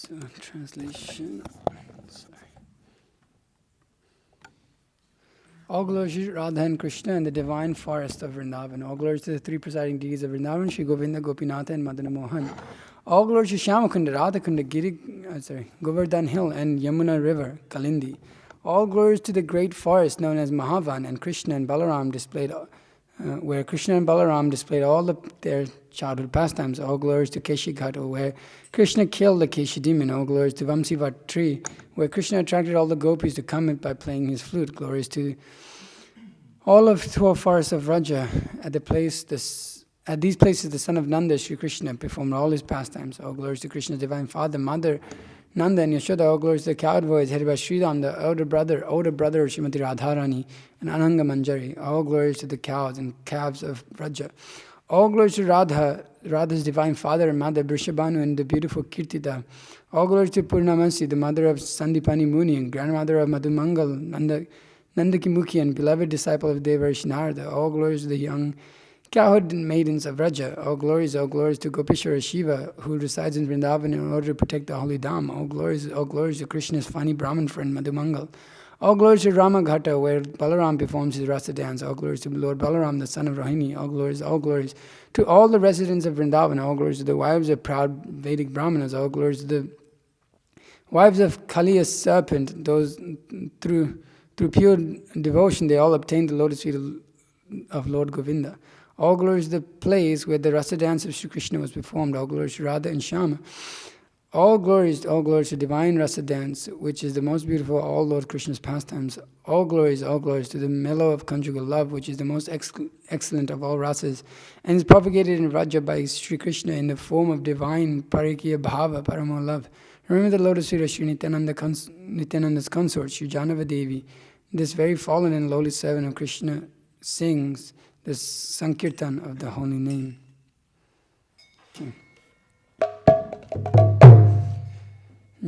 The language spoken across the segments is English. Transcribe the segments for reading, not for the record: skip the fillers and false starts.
So, translation. Sorry. All glories to Radha and Krishna and the divine forest of Vrindavan. All glories to the three presiding deities of Vrindavan, Shri Govinda, Gopinatha, and Madana Mohan. All glories to Shyamakunda, Radhakunda, Govardhana Hill, and Yamuna River, Kalindi. All glories to the great forest known as Mahavan, and Krishna and Balaram displayed, where Krishna and Balaram displayed all their childhood pastimes. All glories to Keshighat, where Krishna killed the Keshi demon. All glories to Vamsivat tree, where Krishna attracted all the gopis to come by playing his flute. Glories to all of 12 forests of Raja. At these places, the son of Nanda, Sri Krishna, performed all his pastimes. All glories to Krishna's divine father, mother, Nanda and Yashoda. All glories to the cowherd boys headed by Sridham, the older brother of Srimati Radharani and Ananga Manjari. All glories to the cows and calves of Raja. All glories to Radha's divine father and mother, Vrishabhanu, and the beautiful Kirtida. All glories to Purnamasi, the mother of Sandipani Muni and grandmother of Madhumangal, Nandakimukhi, and beloved disciple of Devarshi Narada. All glories to the young cowherd maidens of Raja. All glories to Gopishwara Shiva, who resides in Vrindavan in order to protect the holy Dham. All glories to Krishna's funny Brahmin friend Madhumangal. All glories to Ramaghata, where Balaram performs his rasa dance. All glories to Lord Balaram, the son of Rohini. All glories to all the residents of Vrindavan. All glories to the wives of proud Vedic Brahmanas. All glories to the wives of Kaliya's serpent. Those through pure devotion, they all obtained the lotus feet of Lord Govinda. All glories to the place where the rasa dance of Sri Krishna was performed. All glories to Radha and Shama. All glories to divine rasa dance, which is the most beautiful of all Lord Krishna's pastimes. All glories to the mellow of conjugal love, which is the most excellent of all rasas, and is propagated in Raja by Sri Krishna in the form of divine Parikya Bhava, Paramo love. Remember the lotus feet of Sri Nityananda's consort, Sri Janava Devi. This very fallen and lowly servant of Krishna sings the Sankirtan of the holy name. Okay.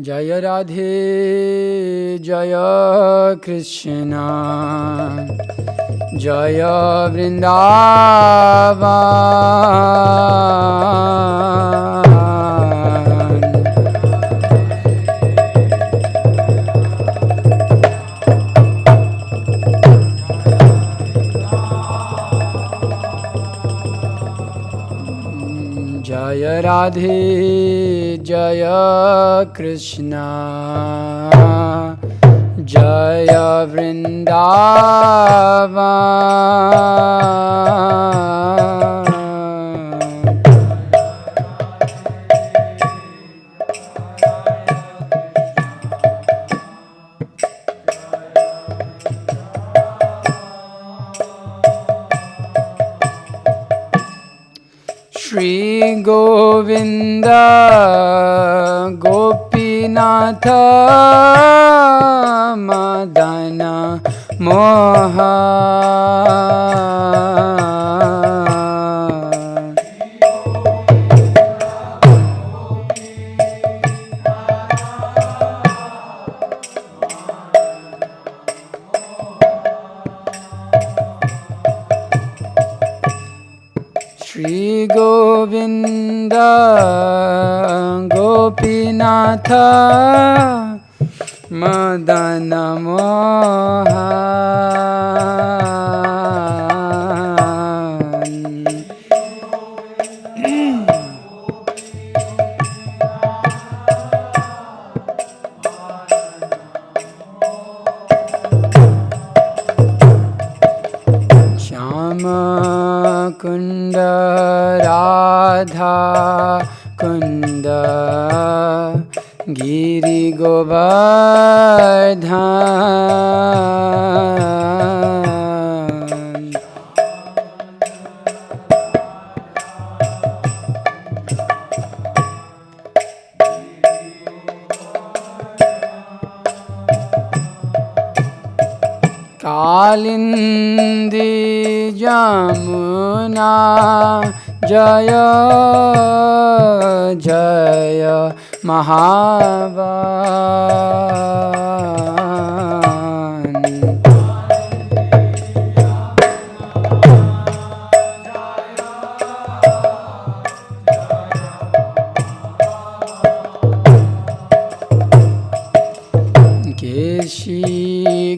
Jaya Radhe, Jaya Krishna, Jaya Vrindavan. Jaya Radhe, Jaya Krishna, Jaya Vrindavan. Shri Govinda Gopinatha Madana Mohan. Shri Govinda Gopinatha Madana Mohan. Shama Kunda Radha Kunda Giri Govardhan. Kalindi Jamuna Jaya Jaya Mahavan.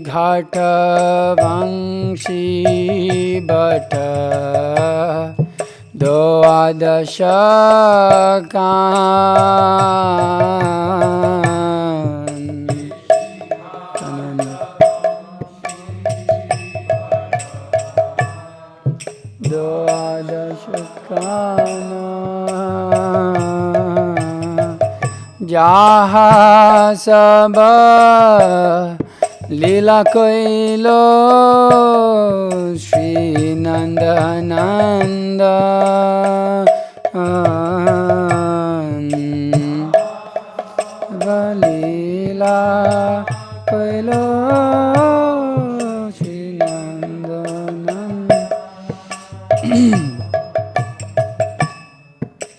Ghata Vangshi Bhata Doadashakan Doadashakana Jaha Sabha Lila Koilo Sri Nandananda Valila Koilo Sri Nandananda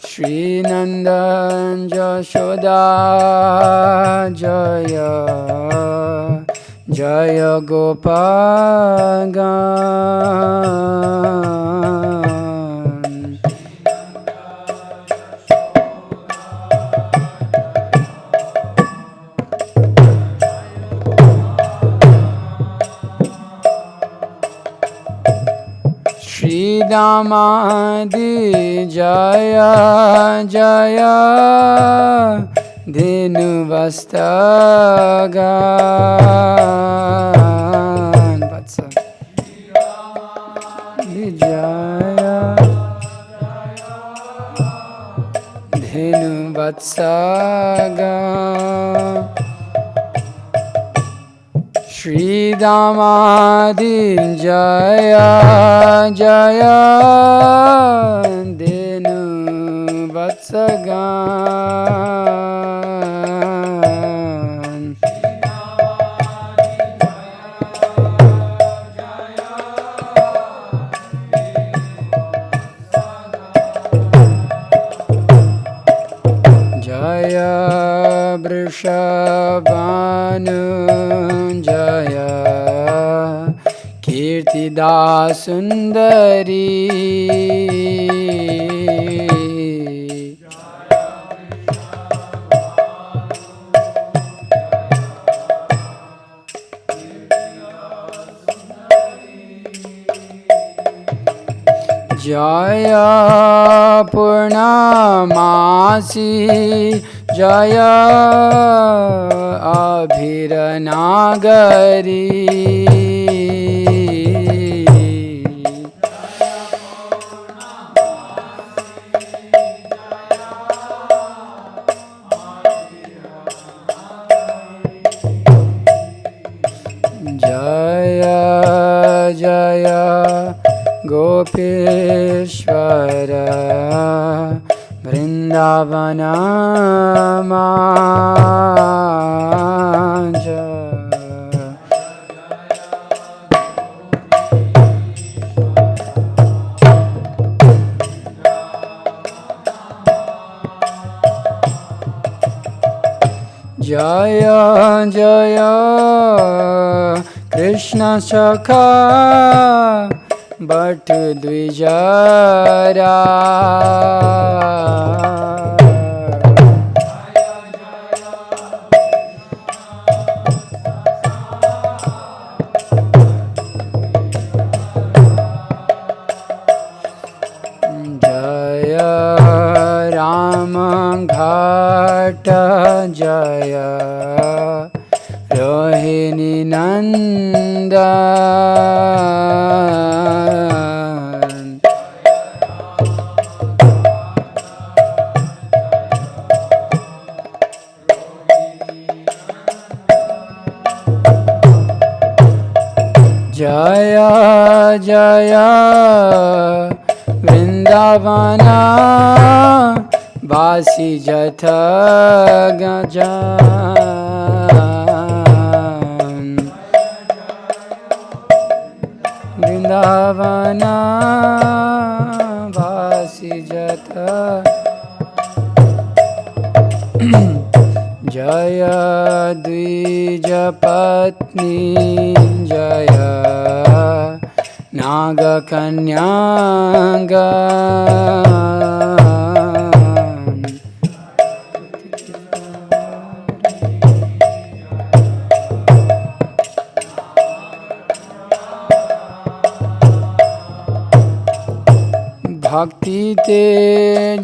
Shri Nandan Jashoda Jaya Jaya Gopagan Shri Damadi Jaya Jaya Dhenu Vastagan Vatsa Jaya Dhenu Vatsagan Shri Damadi Jaya Jaya Dhenu Vatsagan Jaya Vrishabhanu Jaya Kirtida Sundari Jaya Purnamasi Jaya Abhiranagari Jaya Jaya Gopeshwara Vrindavana Manja Jaya Jaya Krishna Shakha Bhat Dvijara Jaya Rama Ghata Jaya Rohini Nandan Jaya Jaya Vrindavana Vasi Jatha Gajan Vrindavana Vasi Jatha Jaya Dvijapatni Jaya Naga Kanyagan भक्ति ते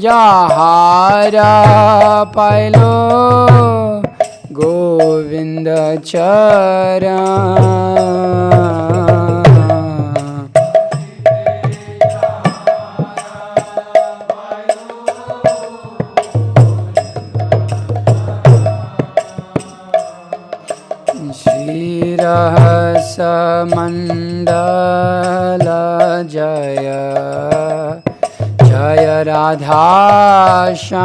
जहारा pilo Govind चरण। श्री रहस मंडल जय जय राधा श्याम।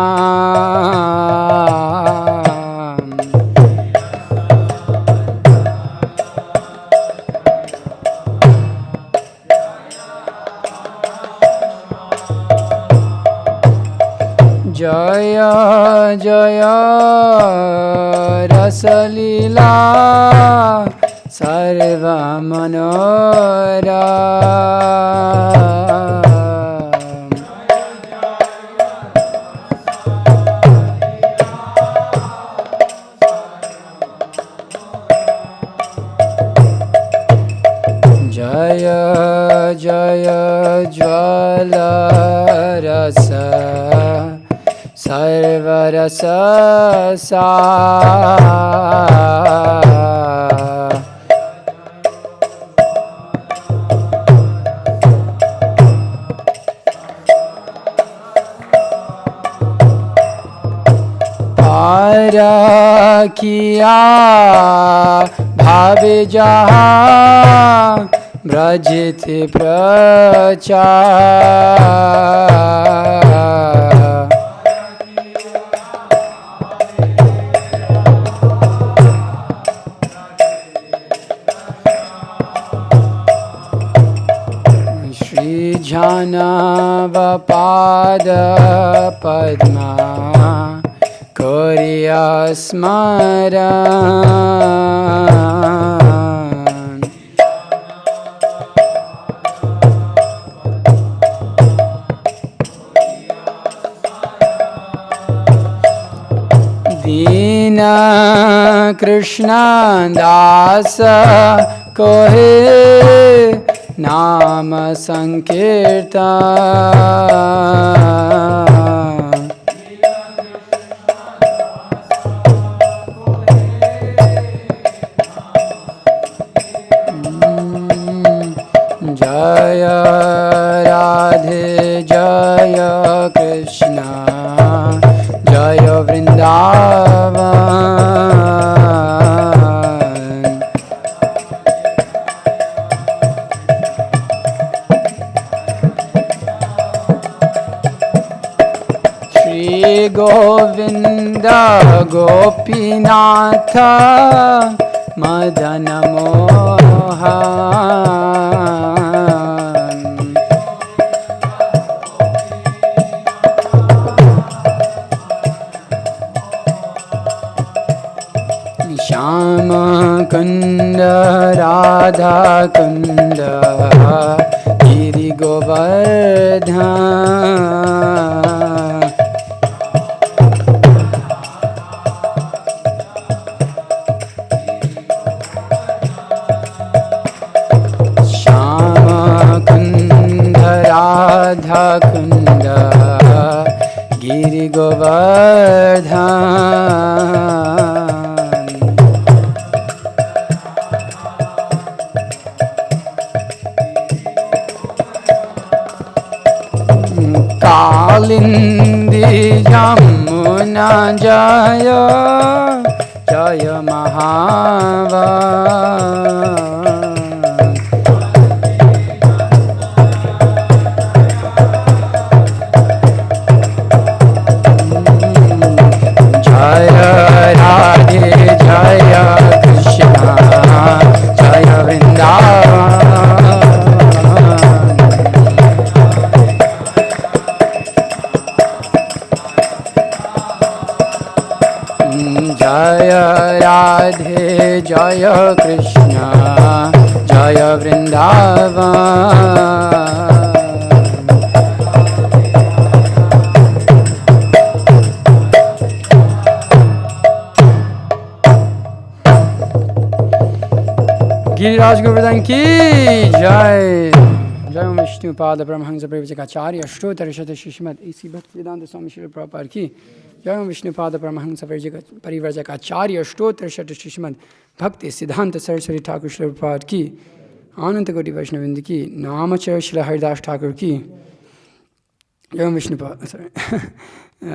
जय जय रसलीला सर्व मनोरम। जय जय ज्वल रस सर्वरस सार। पार किया भाव जहाँ ब्रज थे प्रचार। जानवपाद पद्मा कोरिया स्मरण। दीन कृष्ण दास कोहे नाम संकीर्तन। जय राधे जय कृष्ण जय वृंदावन। श्री गोविंद गोपीनाथ मदन मोहन। श्याम कुंड राधा कुंड गिरि गोवर्धन। राधा कुंड गिरि गोवर्धन। कालिंदी यमुना जय जय महावन। जय राधे जय कृष्ण जय वृंदावन। जय राधे जय कृष्ण जय वृंदावन। गिरिराज गोवर्धन की जय। Jai Vishnu Pada Brahmangsa Prevajakacarya Ashtottara Shata Shishmat A.C. Bhaktivedanta Swami Srila Prabhupada ki Jai Vishnu Pada Brahmangsa Prevajakacarya Ashtottara Shata Shishmat Bhakti Siddhanta Saraswati Thakur Srila Prabhupada ki Ananta Koti Vaishnavinda ki Namachar Srila Haridas Thakur ki Jai Vishnu Pada, sorry.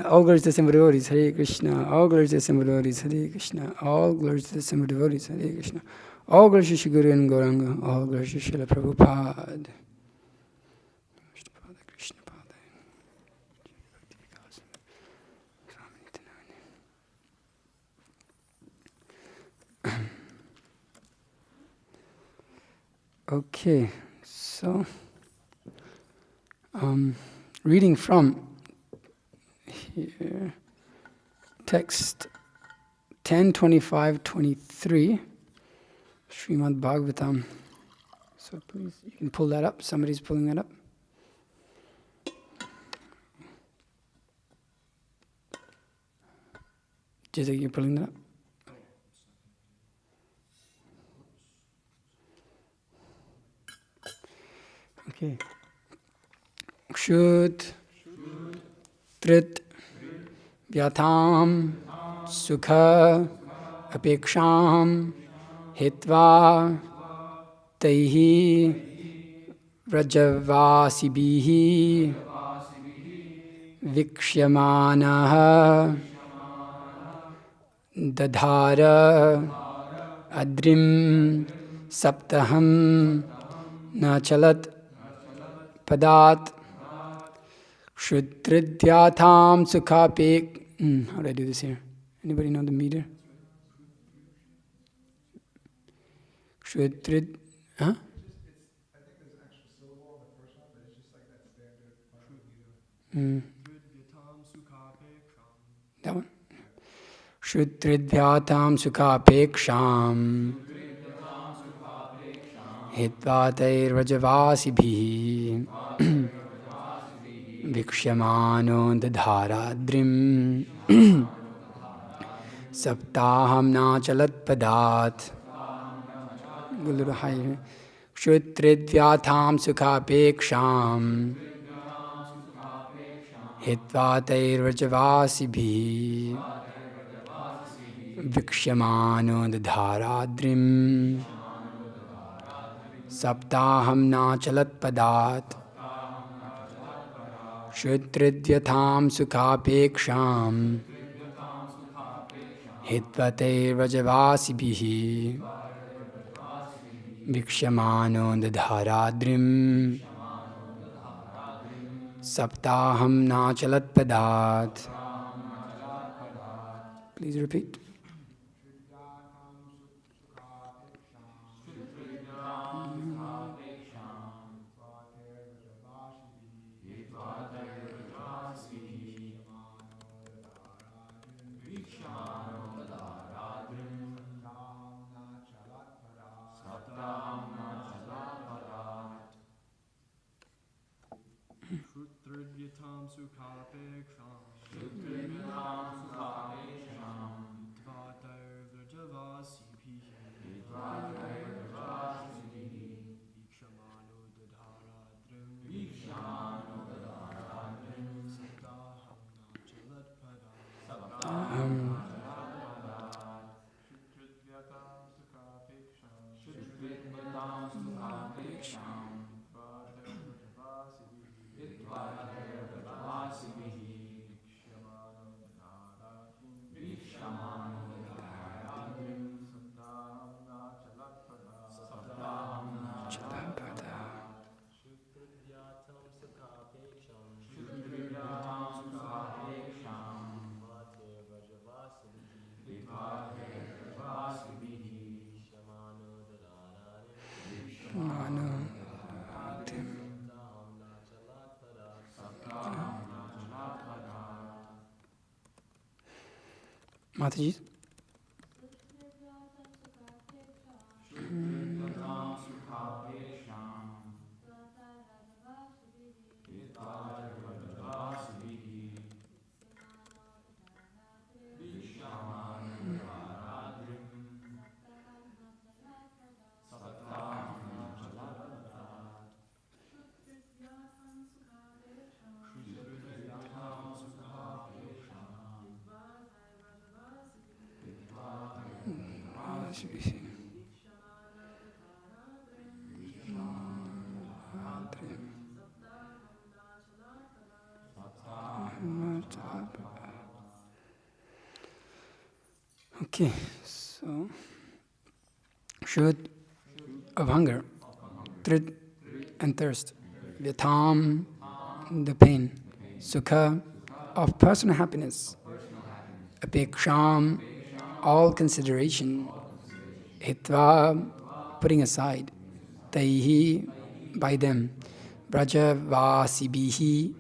All glories to the Simple Devotees, Hare Krishna. All glories to the Simple Devotees, Hare Krishna. All glories to the Simple Devotees, Hare Krishna. All glories to Shri Guru and Gauranga. All glories to Srila Prabhupada. Krishna Pada. Okay, so reading from here, text 10:25-23, Srimad Bhagavatam. So please, you can pull that up. Somebody's pulling that up. Jizak, you're pulling that up? Okay. Kshut Trit Vyatam Sukha Apeksham Hitva Taihi Vrajavasibihi Vikshyamanah Dadhara Adrim Saptaham Nachalat Padat Kshutridhyatham Sukhapek. How do I do this here? Anybody know the meter? Kshutrid. Huh? I think there's an extra syllable on the first one, but it's just like that standard That one? Kshutridhyatham Sukhapeksham Hitvatai Rajavasibhi Vikshямano Dadharadrim Saptaham Nachalat Padat. Go a little higher. Kshutridhyatham Sukhapeksham Hitvatai Rajavasibhi Vikshямano Dadharadrim Saptaham Nachalat Padat. Kshutridhyatham Sukhapeksham Hitvate Vrajavasibhi Vikshямano Dadharadrim Saptaham Nachalat Padat. Please repeat. Shutrudyatam sukhapeksham Dvatar vrajavasibhi Vikshamano dadharadrim Saptaham nachalat padam Shutrudyatam sukhapeksham Mataji. Okay, so Shut of hunger, Trit and thirst, Vyatam, the pain, Sukha of personal happiness, Apeksham, all consideration, Hitva, putting aside, Taihi, by them, Braja Vasibihi,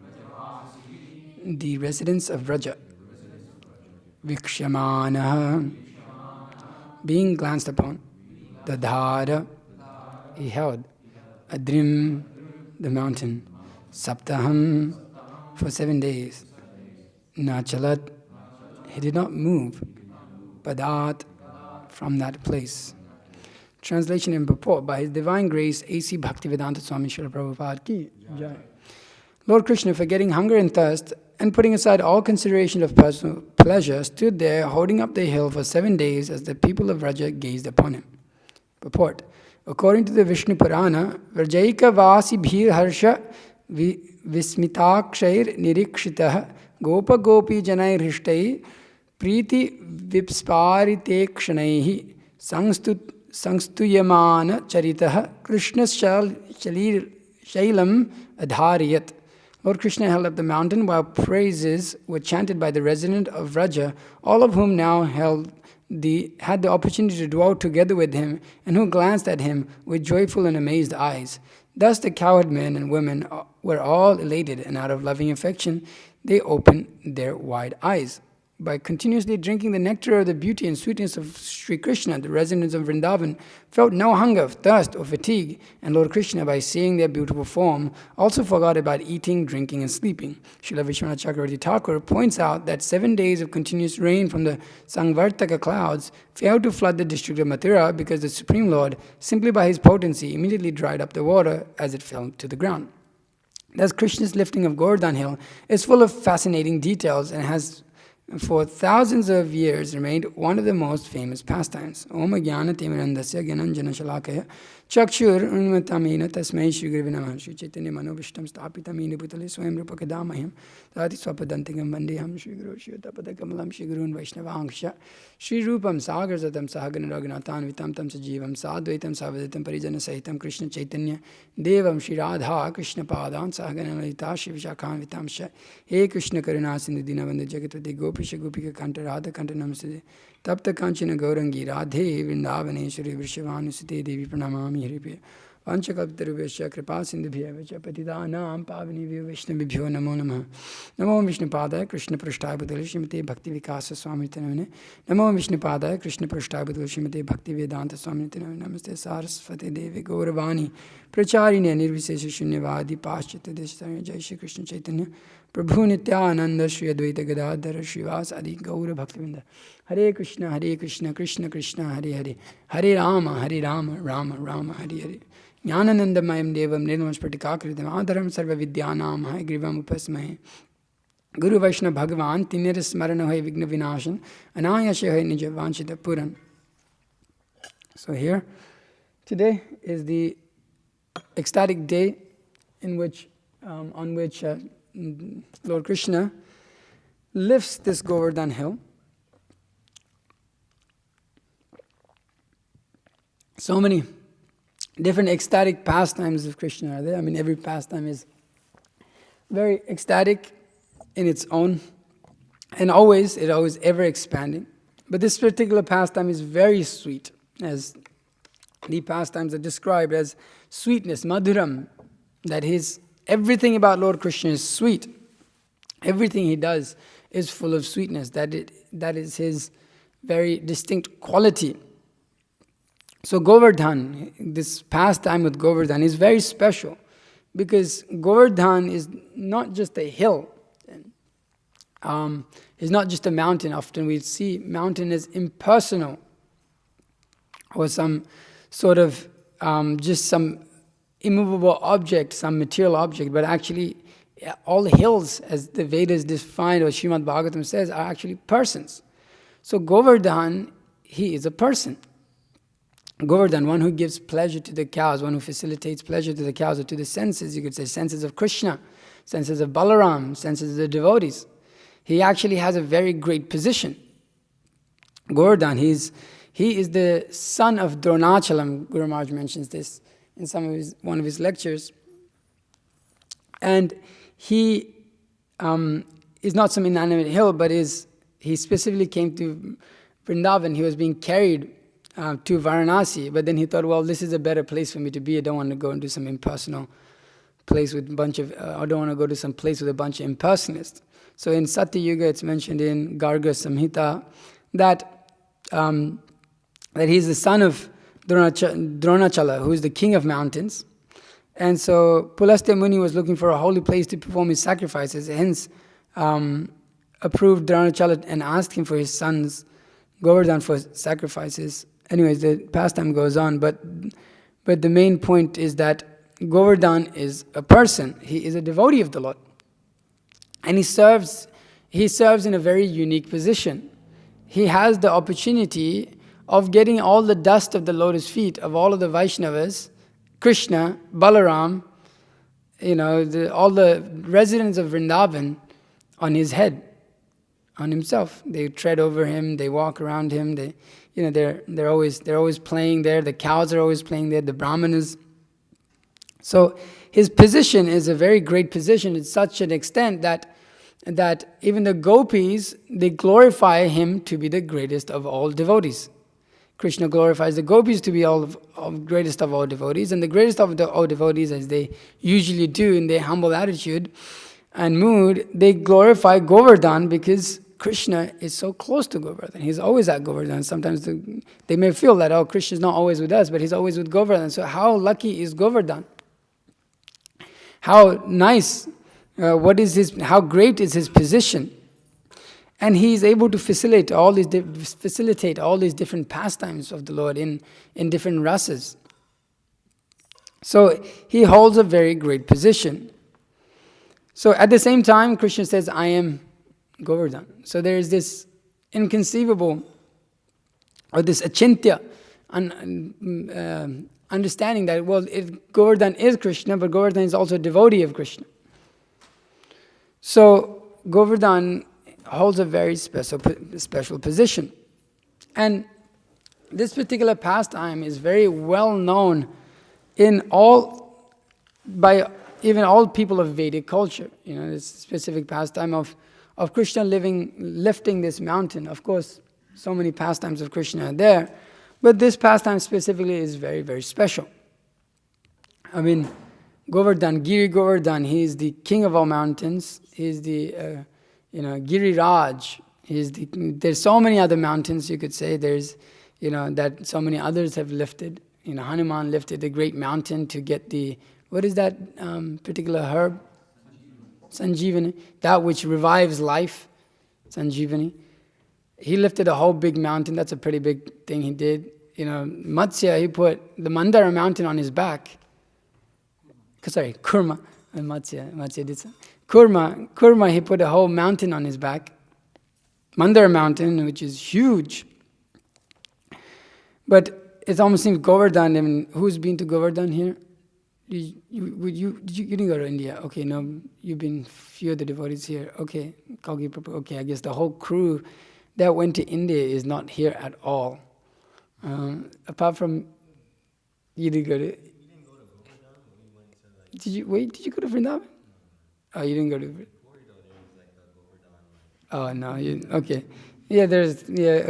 the residents of Braja, Vikshamanaha, being glanced upon, Dadhara, he held, Adrim, the mountain, Saptaham, for 7 days, Nachalat, he did not move, Padat, from that place. Translation and purport. By His divine grace, A.C. Bhaktivedanta Swami Srila Prabhupada ki jai. Lord Krishna, forgetting hunger and thirst, and putting aside all consideration of personal pleasure, stood there holding up the hill for 7 days as the people of Vraja gazed upon him. Purport. According to the Vishnu Purana, Vrajaika Vasi Bhir Harsha Vismitakshair Nirikshitah Gopa Gopi Janair Hishtai Priti Vipsparitekshanaihi Sangstuyamana Charitah Krishna Shailam Adhariyat. Lord Krishna held up the mountain while praises were chanted by the resident of Vraja, all of whom now had the opportunity to dwell together with him and who glanced at him with joyful and amazed eyes. Thus the cowherd men and women were all elated, and out of loving affection they opened their wide eyes. By continuously drinking the nectar of the beauty and sweetness of Sri Krishna, the residents of Vrindavan felt no hunger, thirst, or fatigue, and Lord Krishna, by seeing their beautiful form, also forgot about eating, drinking, and sleeping. Srila Vishwanath Chakravarti Thakur points out that 7 days of continuous rain from the Sangvartaka clouds failed to flood the district of Mathura because the Supreme Lord, simply by his potency, immediately dried up the water as it fell to the ground. Thus, Krishna's lifting of Govardhana hill is full of fascinating details and has for thousands of years remained one of the most famous pastimes. Om Jnana Timirandasya Gyananjana Shalakaya Chakshur Unmatamena Tasmai Shri Gurave Namah Shri Chaitanya Manobhishtam Sthapitamena Bhutale Swayam Rupa Kadamaham Tati Swapadantikam Vandeham Shri Guru Shri Tapada Kamalam Shri Gurun Vaishnavangsha Shri Rupam Sagar Satam Sahagana Raghunathan Vitam Tam Sajivam Sadvaitam Savaditam Parijana Sahitam Krishna Chaitanya Devam Shri Radha Krishna Padan Sahagana Lalita Shri Vishakhan Vitamsha He Krishna Karuna Sindhu Dinavanda Jagatvati Gopisha Gopika Kanta Radha Kanta Namaste Tapta Kanchana Gaurangi Radhe Vrindavaneshwari Vrishavanusite Devi Pranamami Haripriya Vanchakalptarubhesha Kripa Sindhubhya Vacha Patidanam Pavanibhyo Vaishnavibhyo Namo Namah Namo Vishnu Padaya Krishna Prashtaya Bhutale Srimate Bhakti Vikasa Swami Tanavane Namo Vishnu Padaya Krishna Prashtaya Bhutale Srimate Bhakti Vedanta Swami Tanavane Namaste Saraswati Devi Gauravani Pracharine Nirvisesha Shunyavadi Paschata Deshtaya Jai Shri Krishna Chaitanya Prabhu Nityananda Shri Advaita Gadadhara Srivas Adi Gaura Bhaktivinda Hare Krishna Krishna Krishna Hare Hare Hare Rama Rama Rama Hare Hare Jnananandamayam Devam Nirmasphatikakritam Adharam Sarva Vidyanam Hai Grivam Upasmahe Guru Vaishnava Bhagavan Tinir Smarana Hai Vigna Vinashan Anayasha Hai Nija Vanchita Puran. So here, today is the ecstatic day in which, on which Lord Krishna lifts this Govardhana hill. So many different ecstatic pastimes of Krishna are there. I mean, every pastime is very ecstatic in its own, and always ever expanding. But this particular pastime is very sweet, as the pastimes are described as sweetness, madhuram, that everything about Lord Krishna is sweet. Everything he does is full of sweetness. That is his very distinct quality. So Govardhan, this pastime with Govardhan is very special, because Govardhan is not just a hill. It's not just a mountain. Often we see mountain as impersonal, or some sort of just some immovable object, some material object, but actually all hills, as the Vedas define, or Srimad Bhagavatam says, are actually persons. So Govardhan, he is a person. Govardhan, one who gives pleasure to the cows, one who facilitates pleasure to the cows or to the senses, you could say senses of Krishna, senses of Balaram, senses of the devotees. He actually has a very great position. Govardhan, he is the son of Dronachalam. Guru Maharaj mentions this in one of his lectures. And he is not some inanimate hill, but he specifically came to Vrindavan. He was being carried to Varanasi, but then he thought, well, this is a better place for me to be. I don't want to go into some impersonal place with a bunch of, I don't want to go to some place with a bunch of impersonalists. So in Satya Yuga, it's mentioned in Garga Samhita that he's the son of Dronachala, who is the king of mountains. And so Pulastya Muni was looking for a holy place to perform his sacrifices, hence approved Dronachala and asked him for his sons Govardhan for sacrifices. Anyways, the pastime goes on, but the main point is that Govardhan is a person. He is a devotee of the Lord. And he serves in a very unique position. He has the opportunity of getting all the dust of the lotus feet of all of the Vaishnavas, Krishna, Balaram, all the residents of Vrindavan on his head, on himself. They tread over him, they walk around him, they're always playing there, the cows are always playing there, the brahmanas. So his position is a very great position to such an extent that even the gopis, they glorify him to be the greatest of all devotees. Krishna glorifies the gopis to be of greatest of all devotees, and the greatest of all devotees, as they usually do in their humble attitude and mood, they glorify Govardhan because Krishna is so close to Govardhan. He's always at Govardhan. Sometimes they may feel that, oh, Krishna is not always with us, but he's always with Govardhan. So how lucky is Govardhan? How nice, how great is his position? And he is able to facilitate all these different pastimes of the Lord in different rasas. So he holds a very great position. So at the same time, Krishna says, I am Govardhan. So there is this inconceivable, or this achintya, understanding that, well, Govardhan is Krishna, but Govardhan is also a devotee of Krishna. So Govardhan holds a very special position. And this particular pastime is very well known by even all people of Vedic culture. This specific pastime of Krishna lifting this mountain. Of course, so many pastimes of Krishna are there, but this pastime specifically is very, very special. I mean, Govardhan, Giri Govardhan, he is the king of all mountains. He is the Giriraj. There's so many other mountains, you could say. There's, that so many others have lifted. Hanuman lifted the great mountain to get what is that particular herb? Sanjeevani. That which revives life. Sanjeevani. He lifted a whole big mountain. That's a pretty big thing he did. Matsya, he put the Mandara mountain on his back. Sorry, Kurma. Matsya did so. Kurma, he put a whole mountain on his back. Mandara mountain, which is huge. But it almost seems Govardhan, I mean, who's been to Govardhan here? You didn't go to India. Okay, no, you've been few of the devotees here. Okay, Kalki Prabhu. Okay, I guess the whole crew that went to India is not here at all. Apart from, you did go to... We didn't go to Govardhan, but we went to Did you go to Vrindavan? Oh, you didn't go to... Corridor, there was a Govardhan. Oh, no, okay. Yeah,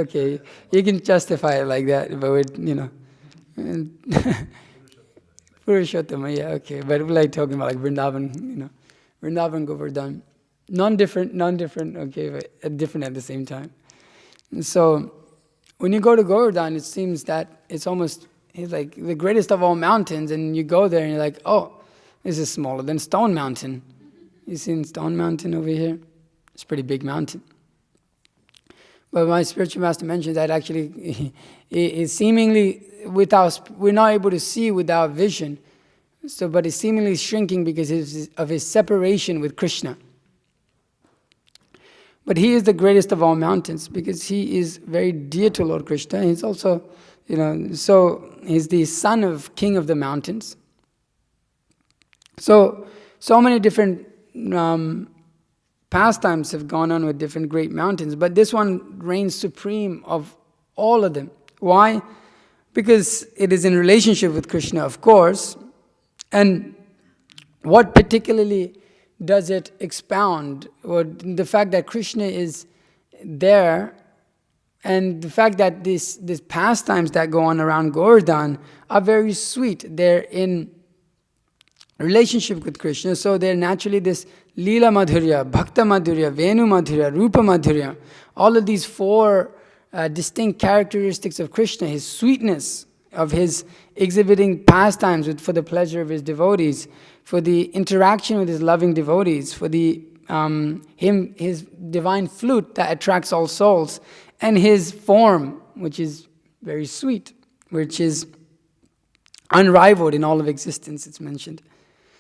okay. You can justify it like that, but Purushottama, yeah, okay. But we're like talking about like Vrindavan, Vrindavan, Govardhan. Non-different, okay, but different at the same time. And so, when you go to Govardhan, it seems that it's like the greatest of all mountains, and you go there and you're like, oh, this is smaller than Stone Mountain. You seen Stone Mountain over here? It's a pretty big mountain. But my spiritual master mentioned that actually is seemingly we're not able to see with our vision. So, but it's seemingly shrinking because of his separation with Krishna. But he is the greatest of all mountains because he is very dear to Lord Krishna. He's also So he's the son of king of the mountains. So many different pastimes have gone on with different great mountains, but this one reigns supreme of all of them. Why? Because it is in relationship with Krishna, of course. And what particularly does it expound? Or the fact that Krishna is there, and the fact that these pastimes that go on around Govardhana are very sweet. They're in relationship with Krishna, so they're naturally this Leela Madhurya, Bhakta Madhurya, Venu Madhurya, Rupa Madhurya. All of these four distinct characteristics of Krishna, his sweetness, of his exhibiting pastimes for the pleasure of his devotees, for the interaction with his loving devotees, for his divine flute that attracts all souls, and his form, which is very sweet, which is unrivaled in all of existence, it's mentioned.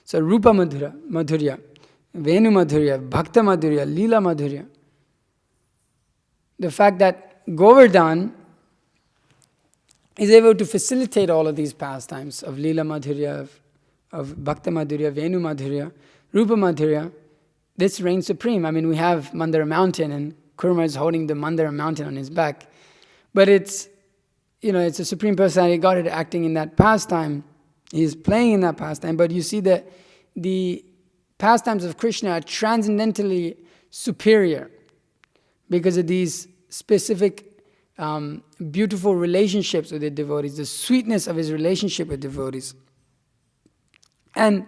So Rupa Madhurya, Venu Madhurya, Bhakta Madhurya, Leela Madhurya. The fact that Govardhana is able to facilitate all of these pastimes of Leela Madhurya, of Bhakta Madhurya, Venu Madhurya, Rupa Madhurya, this reigns supreme. I mean, we have Mandara Mountain, and Kurma is holding the Mandara Mountain on his back. But it's a Supreme Personality of Godhead acting in that pastime. He's playing in that pastime, but you see that the pastimes of Krishna are transcendentally superior because of these specific beautiful relationships with the devotees, the sweetness of his relationship with devotees. And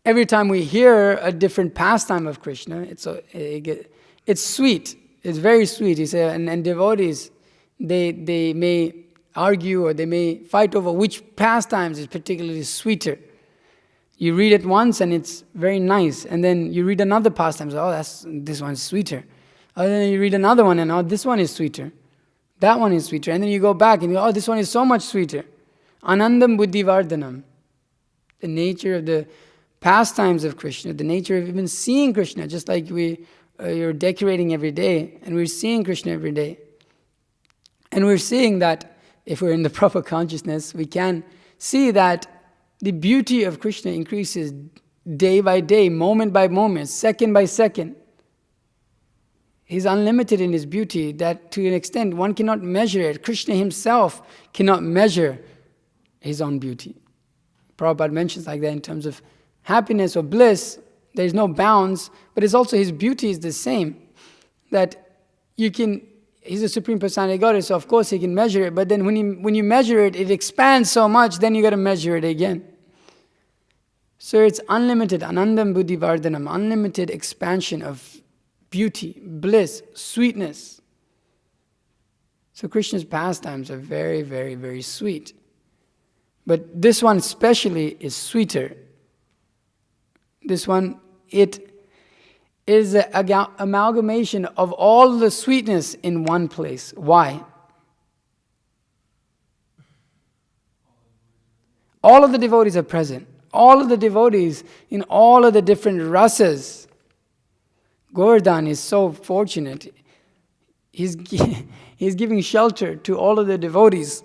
every time we hear a different pastime of Krishna, it's sweet. It's very sweet. He said, and devotees, they may argue or they may fight over which pastimes is particularly sweeter. You read it once and it's very nice, and then you read another pastime, this one's sweeter. And then you read another one and this one is sweeter. That one is sweeter. And then you go back and you this one is so much sweeter. Anandam buddhi vardhanam. The nature of the pastimes of Krishna, the nature of even seeing Krishna, just like you're decorating every day, and we're seeing Krishna every day. And we're seeing that if we're in the proper consciousness, we can see that the beauty of Krishna increases day by day, moment by moment, second by second. He's unlimited in his beauty that to an extent one cannot measure it. Krishna himself cannot measure his own beauty. Prabhupada mentions like that in terms of happiness or bliss, there's no bounds, but it's also his beauty is the same. That he's a Supreme Personality of Godhead, so of course he can measure it, but then when you measure it, it expands so much, then you got to measure it again. So it's unlimited, anandam buddhi vardhanam, unlimited expansion of beauty, bliss, sweetness. So Krishna's pastimes are very, very, very sweet. But this one especially is sweeter. This one, it is an amalgamation of all the sweetness in one place. Why? All of the devotees are present. All of the devotees in all of the different rasas. Govardhana is so fortunate. He's giving shelter to all of the devotees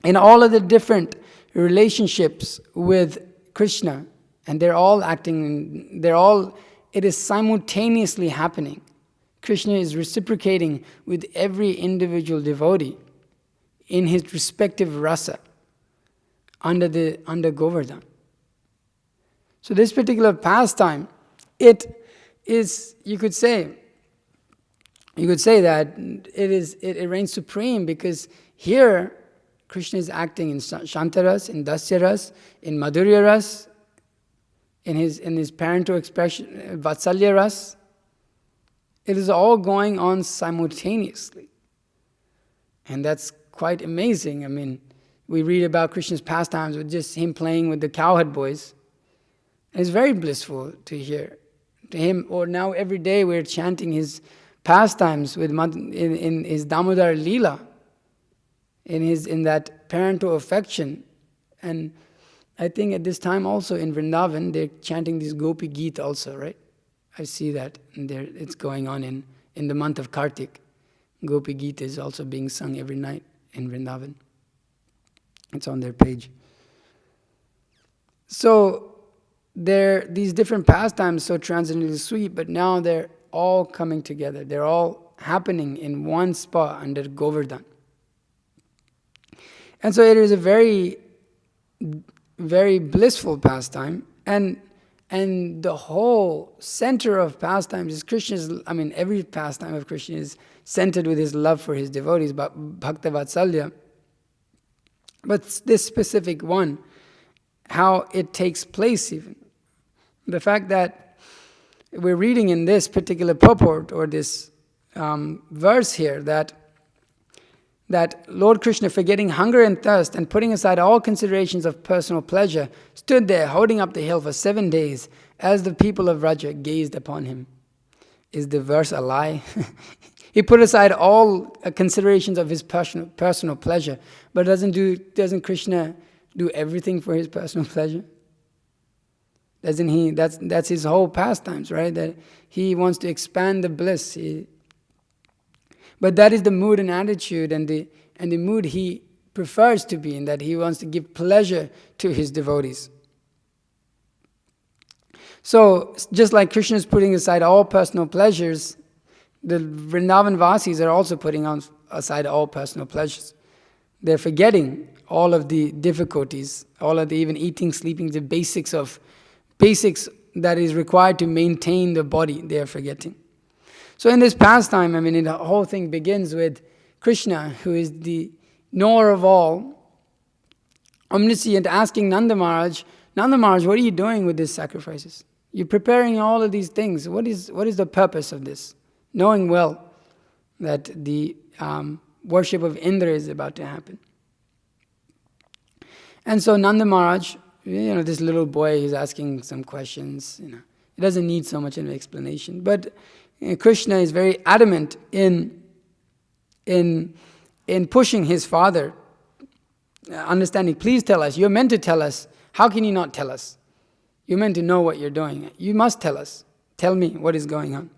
in all of the different relationships with Krishna. And they're all acting, it is simultaneously happening. Krishna is reciprocating with every individual devotee in his respective rasa under Govardhana. So this particular pastime, it is, you could say that it reigns supreme because here Krishna is acting in Shantaras, in Dasyaras, in Madhuryaras, in his parental expression, Vatsalyaras. It is all going on simultaneously. And that's quite amazing. I mean, we read about Krishna's pastimes with just him playing with the cowherd boys. And it's very blissful to hear. To him, or now every day we're chanting his pastimes in his Damodar Leela, in that parental affection. And I think at this time also in Vrindavan, they're chanting this Gopi Geet also, right? I see that. And it's going on in the month of Kartik. Gopi Geet is also being sung every night in Vrindavan. It's on their page. So these different pastimes so transcendently sweet, but now they're all coming together. They're all happening in one spot under Govardhana. And so it is a very, very blissful pastime. And the whole center of pastimes is Krishna's, every pastime of Krishna is centered with his love for his devotees, but Bhakta Vatsalya. But this specific one, how it takes place even. The fact that we're reading in this particular purport, or this verse here, that Lord Krishna, forgetting hunger and thirst and putting aside all considerations of personal pleasure, stood there holding up the hill for 7 days as the people of Vraja gazed upon him. Is the verse a lie? He put aside all considerations of his personal pleasure, but doesn't Krishna do everything for his personal pleasure? Doesn't he? That's his whole pastimes, right? That he wants to expand the bliss. But that is the mood and attitude and the mood he prefers to be in, that he wants to give pleasure to his devotees. So, just like Krishna is putting aside all personal pleasures, the Vrindavan Vasis are also putting aside all personal pleasures. They're forgetting all of the difficulties, all of the even eating, sleeping, the basics that is required to maintain the body, they are forgetting. So in this pastime, the whole thing begins with Krishna, who is the knower of all, omniscient, asking Nanda Maharaj, what are you doing with these sacrifices? You're preparing all of these things. What is the purpose of this? Knowing well that the worship of Indra is about to happen. And so Nanda Maharaj, this little boy, he's asking some questions. He doesn't need so much of an explanation. But Krishna is very adamant in pushing his father, understanding, please tell us. You're meant to tell us. How can you not tell us? You're meant to know what you're doing. You must tell us. Tell me what is going on.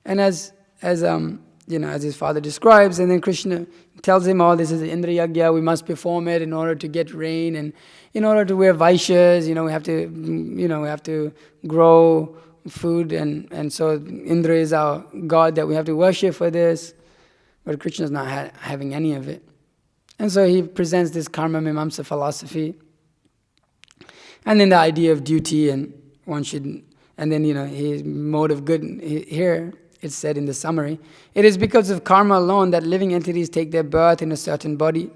And as his father describes, and then Krishna tells him, this is the Indra Yagya, we must perform it in order to get rain, and in order to wear vaishyas, we have to grow food, and so Indra is our god that we have to worship for this. But Krishna is not having any of it. And so he presents this karma mimamsa philosophy, and then the idea of duty, and one should, and then his mode of good. Here it's said in the summary, it is because of karma alone that living entities take their birth in a certain body,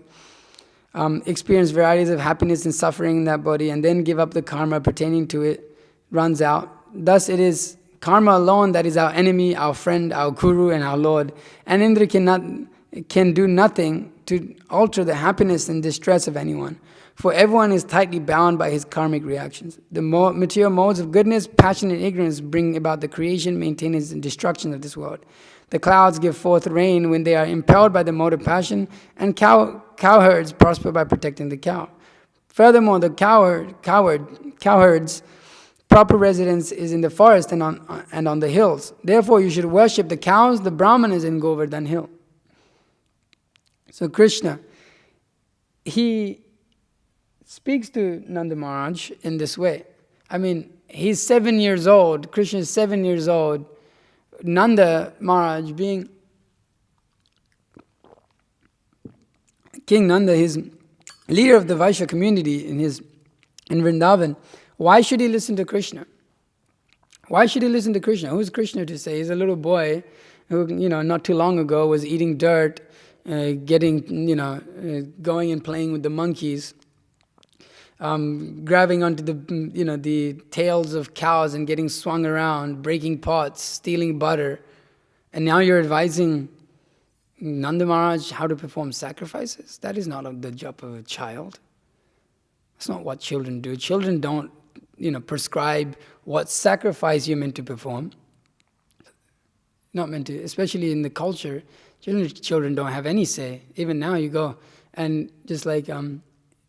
experience varieties of happiness and suffering in that body, and then give up the karma pertaining to it, runs out. Thus it is karma alone that is our enemy, our friend, our guru, and our Lord. And Indra can do nothing to alter the happiness and distress of anyone, for everyone is tightly bound by his karmic reactions. The material modes of goodness, passion, and ignorance bring about the creation, maintenance, and destruction of this world. The clouds give forth rain when they are impelled by the mode of passion, and cowherds prosper by protecting the cow. Furthermore, the cowherds' proper residence is in the forest and on the hills. Therefore, you should worship the cows, the brahmanas in Govardhana hill. So Krishna, he speaks to Nanda Maharaj in this way. He's 7 years old, Krishna is 7 years old. Nanda Maharaj, being King Nanda, he's leader of the Vaishya community in Vrindavan. Why should he listen to Krishna? Why should he listen to Krishna? Who's Krishna to say? He's a little boy who, not too long ago was eating dirt, going and playing with the monkeys, grabbing onto the tails of cows and getting swung around, breaking pots, stealing butter. And now you're advising Nanda Maharaj how to perform sacrifices? That is not the job of a child. That's not what children do. Children don't, prescribe what sacrifice you're meant to perform. Not meant to, especially in the culture, children don't have any say. Even now you go, and just like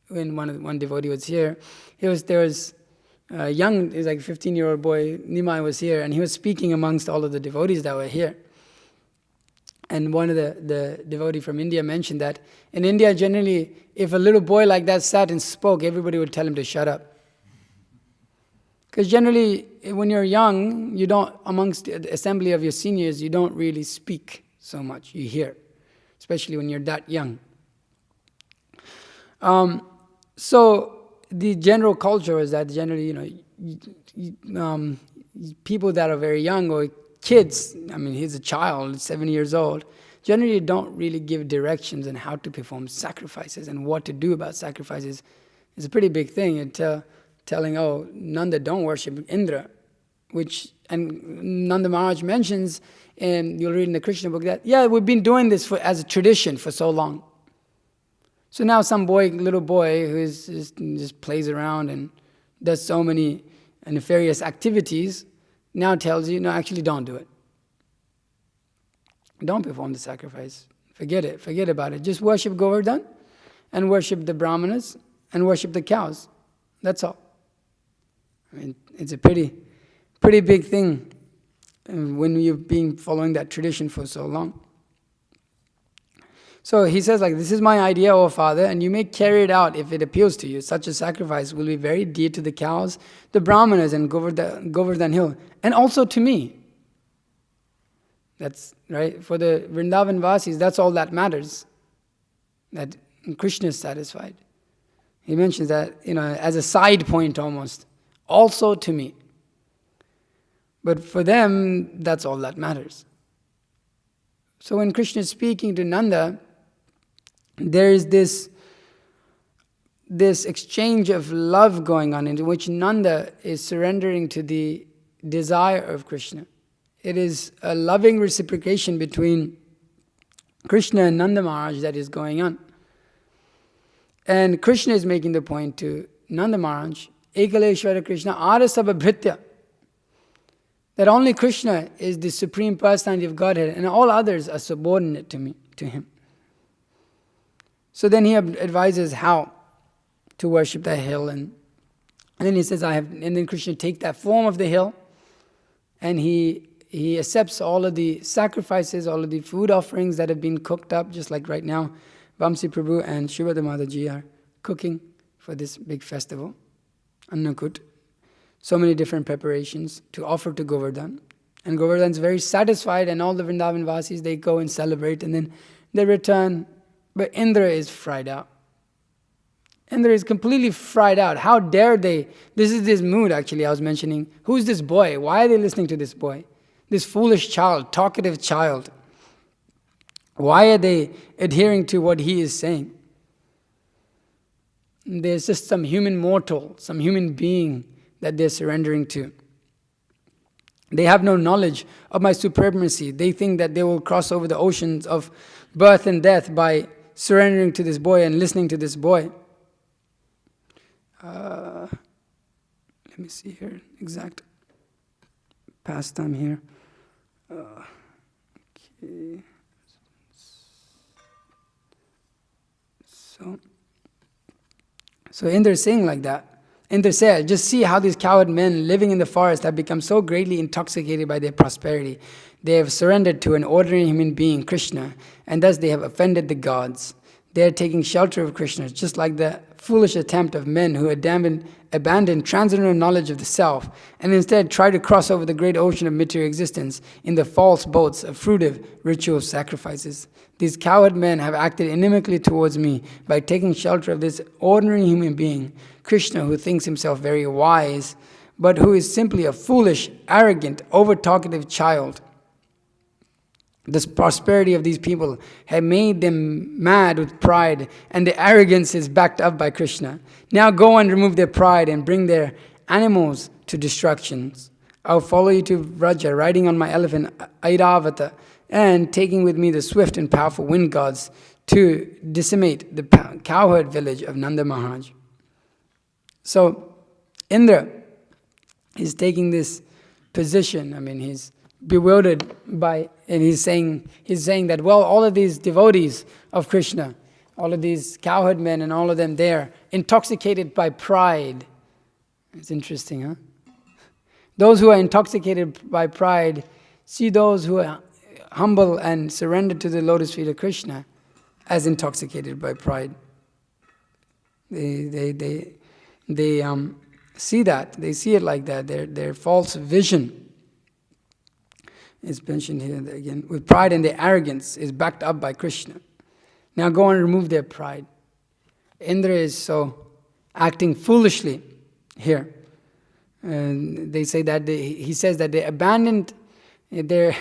when one devotee was here, there was a young, he was like a 15-year-old boy, Nimai was here, and he was speaking amongst all of the devotees that were here. And one of the devotee from India mentioned that in India, generally, if a little boy like that sat and spoke, everybody would tell him to shut up. Because generally, when you're young, you don't, amongst the assembly of your seniors, you don't really speak so much. You hear, especially when you're that young. So the general culture is that generally, people that are very young or kids, I mean, he's a child, 7 years old, generally don't really give directions on how to perform sacrifices and what to do about sacrifices. It's a pretty big thing. Telling, oh, Nanda, don't worship Indra, and Nanda Maharaj mentions, and you'll read in the Krishna book that, yeah, we've been doing this as a tradition for so long. So now some little boy who just plays around and does so many nefarious activities, now tells you, no, actually don't do it. Don't perform the sacrifice. Forget it. Forget about it. Just worship Govardhana and worship the Brahmanas and worship the cows. That's all. I mean, it's a pretty big thing when you've been following that tradition for so long. So he says like, this is my idea, O Father, and you may carry it out if it appeals to you. Such a sacrifice will be very dear to the cows, the Brahmanas and Govardhana hill, and also to me. That's right. For the Vrindavan Vasis, that's all that matters. That Krishna is satisfied. He mentions that, as a side point almost. Also to me. But for them, that's all that matters. So when Krishna is speaking to Nanda, there is this exchange of love going on in which Nanda is surrendering to the desire of Krishna. It is a loving reciprocation between Krishna and Nanda Maharaj that is going on. And Krishna is making the point to Nanda Maharaj, Ekaleshwara Krishna Arasabha Bhritya, that only Krishna is the Supreme Personality of Godhead and all others are subordinate to him. So then he advises how to worship that hill, and then he says, and then Krishna take that form of the hill, and he accepts all of the sacrifices, all of the food offerings that have been cooked up, just like right now, Vamsi Prabhu and Shivada Mataji are cooking for this big festival, Annakut. So many different preparations to offer to Govardhana. And Govardhana is very satisfied, and all the Vrindavan Vasis, they go and celebrate, and then they return. But Indra is fried out. Indra is completely fried out. How dare they? This is this mood actually I was mentioning. Who's this boy? Why are they listening to this boy? This foolish child, talkative child. Why are they adhering to what he is saying? There's just some human mortal, some human being that they're surrendering to. They have no knowledge of my supremacy. They think that they will cross over the oceans of birth and death by surrendering to this boy and listening to this boy. Let me see here, exact pastime here. Okay. So Indra is saying like that. Indra said, just see how these coward men living in the forest have become so greatly intoxicated by their prosperity. They have surrendered to an ordinary human being, Krishna, and thus they have offended the gods. They are taking shelter of Krishna, just like the foolish attempt of men who abandon transcendental knowledge of the self and instead try to cross over the great ocean of material existence in the false boats of fruitive ritual sacrifices. These coward men have acted inimically towards me by taking shelter of this ordinary human being, Krishna, who thinks himself very wise, but who is simply a foolish, arrogant, over-talkative child. This prosperity of these people have made them mad with pride, and their arrogance is backed up by Krishna. Now go and remove their pride and bring their animals to destructions. I'll follow you to Vraja, riding on my elephant Airavata, and taking with me the swift and powerful wind gods to decimate the cowherd village of Nanda Maharaj. So Indra is taking this position. I mean, he's bewildered by, and he's saying that, well, all of these devotees of Krishna, all of these cowherd men and all of them, they're intoxicated by pride. It's interesting, huh? Those who are intoxicated by pride see those who humble and surrendered to the lotus feet of Krishna as intoxicated by pride. They see that. They see it like that. Their false vision is mentioned here again. With pride and their arrogance is backed up by Krishna. Now go and remove their pride. Indra is so acting foolishly here. They say that he says that they abandoned their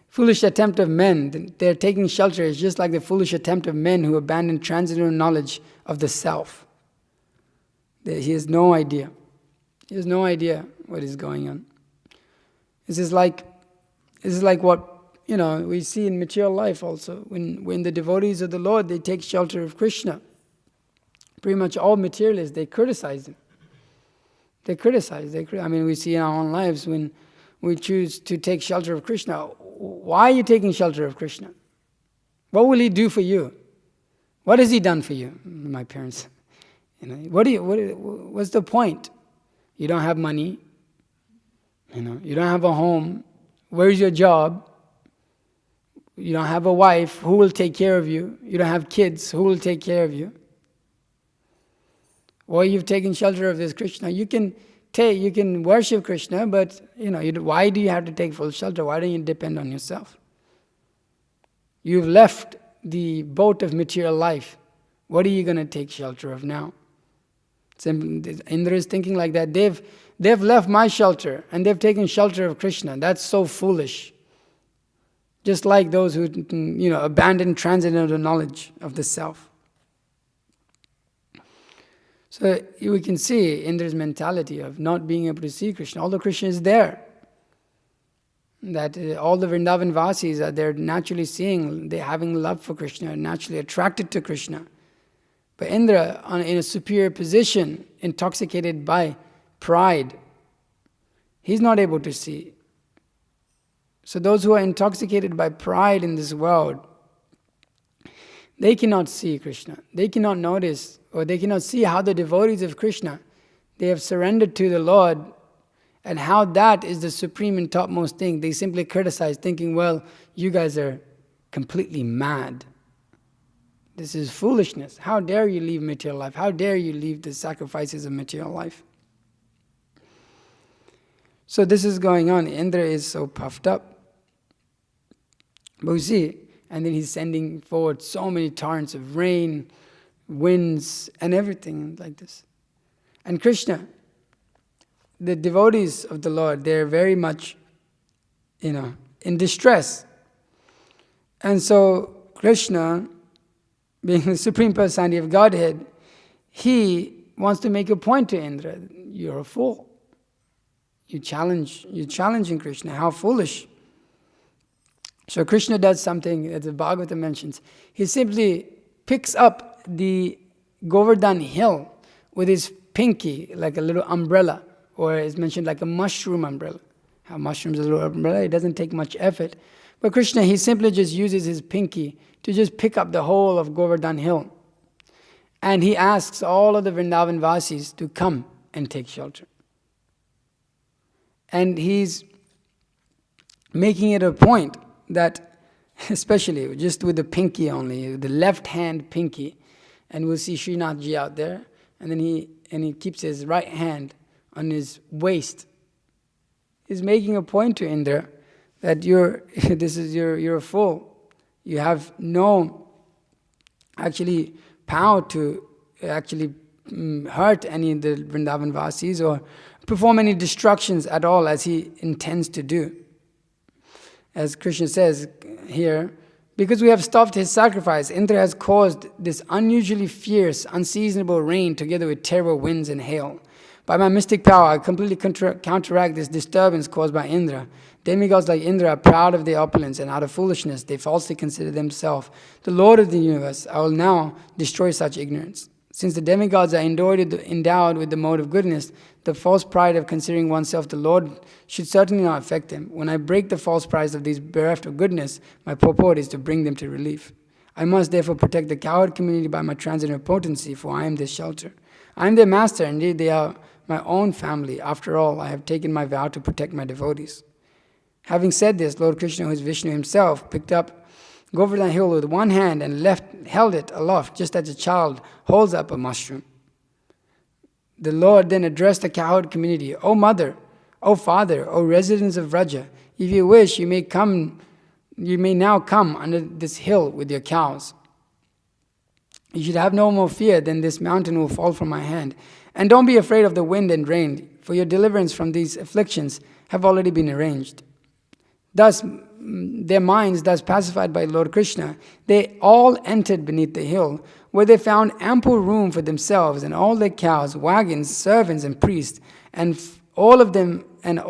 foolish attempt of men. Their taking shelter is just like the foolish attempt of men who abandon transcendental knowledge of the self. He has no idea. He has no idea what is going on. This is like what we see in material life also. When the devotees of the Lord, they take shelter of Krishna, pretty much all materialists, they criticize him. They criticize. We see in our own lives when we choose to take shelter of Krishna. Why are you taking shelter of Krishna? What will he do for you? What has he done for you? My parents. What's the point? You don't have money. You don't have a home. Where's your job? You don't have a wife. Who will take care of you? You don't have kids. Who will take care of you? Or you've taken shelter of this Krishna. You can worship Krishna, but why do you have to take full shelter? Why don't you depend on yourself? You've left the boat of material life. What are you going to take shelter of now? Indra is thinking like that. They've left my shelter and they've taken shelter of Krishna. That's so foolish. Just like those who abandon transcendental knowledge of the self. So we can see Indra's mentality of not being able to see Krishna, although Krishna is there. That all the Vrindavan Vasis they're naturally seeing, they're having love for Krishna, naturally attracted to Krishna. But Indra, in a superior position, intoxicated by pride, he's not able to see. So those who are intoxicated by pride in this world, they cannot see Krishna. They cannot notice, or they cannot see how the devotees of Krishna, they have surrendered to the Lord, and how that is the supreme and topmost thing. They simply criticize, thinking, well, you guys are completely mad. This is foolishness. How dare you leave material life? How dare you leave the sacrifices of material life? So this is going on. Indra is so puffed up. But we see, and then he's sending forward so many torrents of rain, winds, and everything like this. And Krishna, the devotees of the Lord, they're very much, in distress. And so Krishna, being the Supreme Personality of Godhead, he wants to make a point to Indra. You're a fool. You're challenging Krishna. How foolish. So Krishna does something that the Bhagavata mentions. He simply picks up the Govardhana hill with his pinky, like a little umbrella, or it's mentioned like a mushroom umbrella. How mushrooms are a little umbrella, it doesn't take much effort. But Krishna, he simply just uses his pinky to just pick up the whole of Govardhana hill. And he asks all of the Vrindavan Vasis to come and take shelter. And he's making it a point that, especially just with the pinky only, the left hand pinky, and we'll see Srinathji out there, and then he keeps his right hand on his waist. He's making a point to Indra that you're a fool. You have no actually power to actually hurt any of the Vrindavan Vasis or perform any destructions at all as he intends to do. As Krishna says here, because we have stopped his sacrifice, Indra has caused this unusually fierce, unseasonable rain together with terrible winds and hail. By my mystic power, I completely counteract this disturbance caused by Indra. Demigods like Indra are proud of their opulence, and out of foolishness they falsely consider themselves the Lord of the universe. I will now destroy such ignorance. Since the demigods are endowed with the mode of goodness, the false pride of considering oneself the Lord should certainly not affect them. When I break the false pride of these bereft of goodness, my purport is to bring them to relief. I must therefore protect the coward community by my transcendental potency, for I am their shelter. I am their master, indeed they are my own family. After all, I have taken my vow to protect my devotees. Having said this, Lord Krishna, who is Vishnu himself, picked up Govardhana hill with one hand and held it aloft, just as a child holds up a mushroom. The Lord then addressed the cowherd community, O mother, O father, O residents of Vraja, if you wish, you may now come under this hill with your cows. You should have no more fear than this mountain will fall from my hand. And don't be afraid of the wind and rain, for your deliverance from these afflictions have already been arranged. Thus, their minds thus pacified by Lord Krishna, they all entered beneath the hill, where they found ample room for themselves and all their cows, wagons, servants, and priests, and all of them, and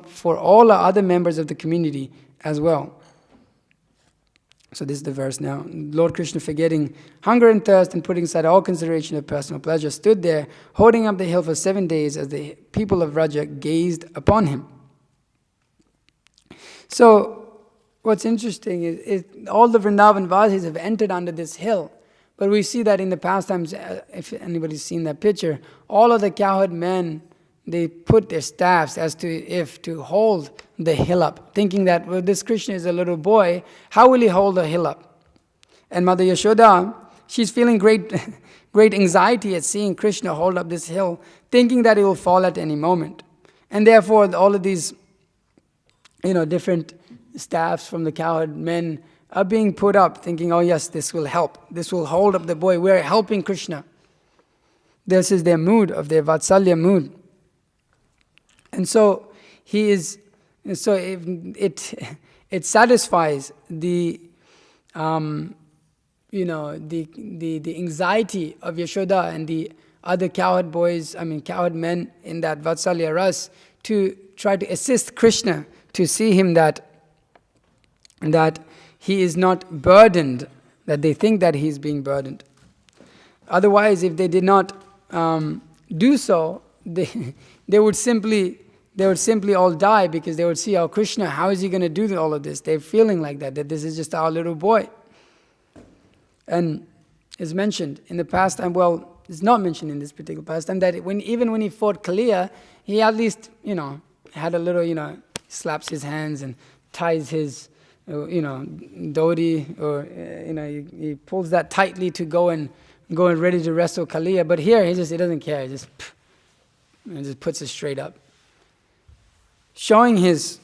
for all the other members of the community as well. So this is the verse now. Lord Krishna, forgetting hunger and thirst and putting aside all consideration of personal pleasure, stood there, holding up the hill for 7 days as the people of Vraja gazed upon him. So, what's interesting is all the Vrindavan Vasis have entered under this hill. But we see that in the pastimes, if anybody's seen that picture, all of the cowherd men, they put their staffs as to hold the hill up, thinking that, well, this Krishna is a little boy, how will he hold the hill up? And Mother Yashoda, she's feeling great anxiety at seeing Krishna hold up this hill, thinking that it will fall at any moment. And therefore, all of these different staffs from the cowherd men are being put up, thinking, oh yes, this will help. This will hold up the boy. We're helping Krishna. This is their mood, of their Vatsalya mood. And so it satisfies the anxiety of Yashoda and the other cowherd men in that Vatsalya Ras to try to assist Krishna, to see him that he is not burdened, that they think that he is being burdened. Otherwise, if they did not do so, they would simply all die, because they would see, oh, Krishna, how is he going to do all of this? They're feeling like that this is just our little boy. And it's mentioned in the pastime, well, it's not mentioned in this particular pastime, that even when he fought Kaliya, he at least, had a little, slaps his hands and ties his, dhoti, or, he pulls that tightly to go and ready to wrestle Kaliya. But here, he doesn't care. He just puts it straight up. Showing his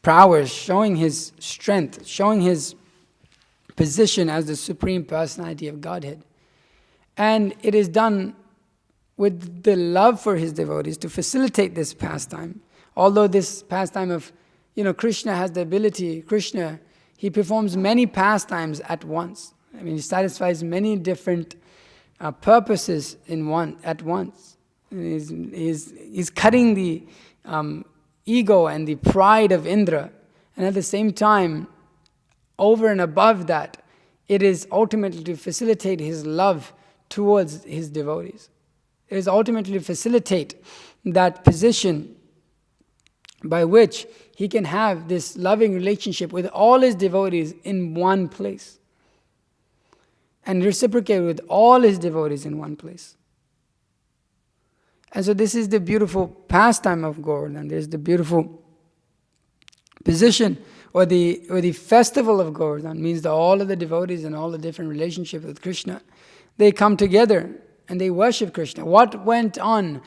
prowess, showing his strength, showing his position as the Supreme Personality of Godhead. And it is done with the love for his devotees to facilitate this pastime. Although this pastime of, Krishna has the ability, he performs many pastimes at once. He satisfies many different purposes at once. He's cutting the ego and the pride of Indra, and at the same time, over and above that, it is ultimately to facilitate his love towards his devotees. It is ultimately to facilitate that position by which he can have this loving relationship with all his devotees in one place, and reciprocate with all his devotees in one place. And so this is the beautiful pastime of Govardhana. There's the beautiful position, or the festival of Govardhana, means that all of the devotees and all the different relationships with Krishna, they come together and they worship Krishna. What went on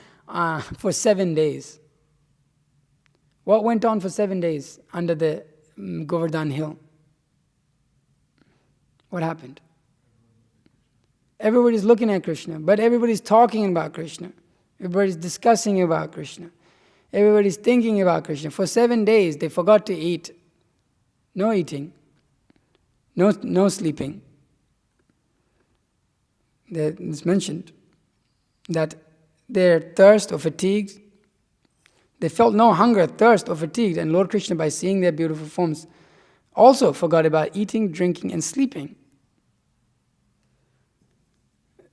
for 7 days? What went on for 7 days under the Govardhana hill? What happened? Everybody's looking at Krishna, but everybody's talking about Krishna. Everybody's discussing about Krishna. Everybody's thinking about Krishna. For 7 days, they forgot to eat. No eating. No sleeping. It's mentioned that their thirst or fatigue, they felt no hunger, thirst, or fatigue. And Lord Krishna, by seeing their beautiful forms, also forgot about eating, drinking, and sleeping.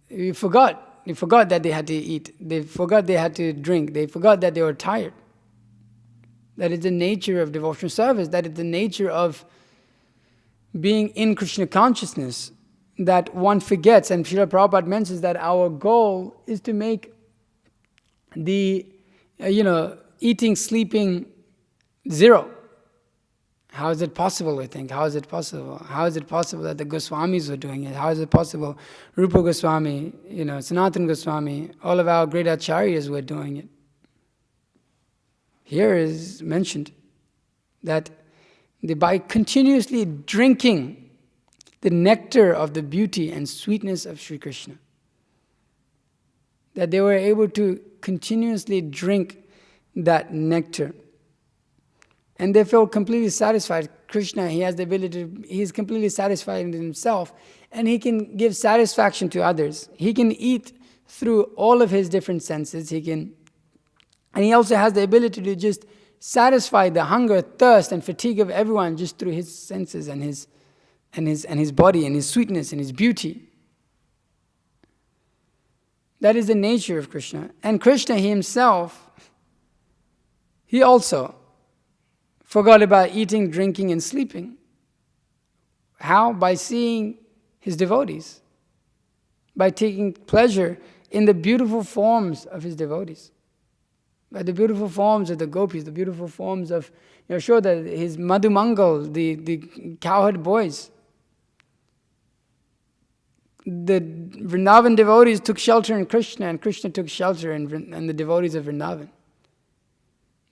He forgot that they had to eat. They forgot they had to drink. They forgot that they were tired. That is the nature of devotional service. That is the nature of being in Krishna consciousness, that one forgets. And Srila Prabhupada mentions that our goal is to make the, eating, sleeping, zero. How is it possible, we think? How is it possible? How is it possible that the Goswamis were doing it? How is it possible Rupa Goswami, Sanatana Goswami, all of our great acharyas were doing it? Here is mentioned that by continuously drinking the nectar of the beauty and sweetness of Sri Krishna, that they were able to continuously drink that nectar. And they felt completely satisfied. Krishna, he has the ability he is completely satisfied in himself, and he can give satisfaction to others. He can eat through all of his different senses. And he also has the ability to just satisfy the hunger, thirst, and fatigue of everyone just through his senses and his body and his sweetness and his beauty. That is the nature of Krishna. And Krishna himself, he also forgot about eating, drinking, and sleeping. How? By seeing his devotees. By taking pleasure in the beautiful forms of his devotees. By the beautiful forms of the gopis, the beautiful forms of Yashoda, his Madhumangal, the cowherd boys. The Vrindavan devotees took shelter in Krishna, and Krishna took shelter in the devotees of Vrindavan.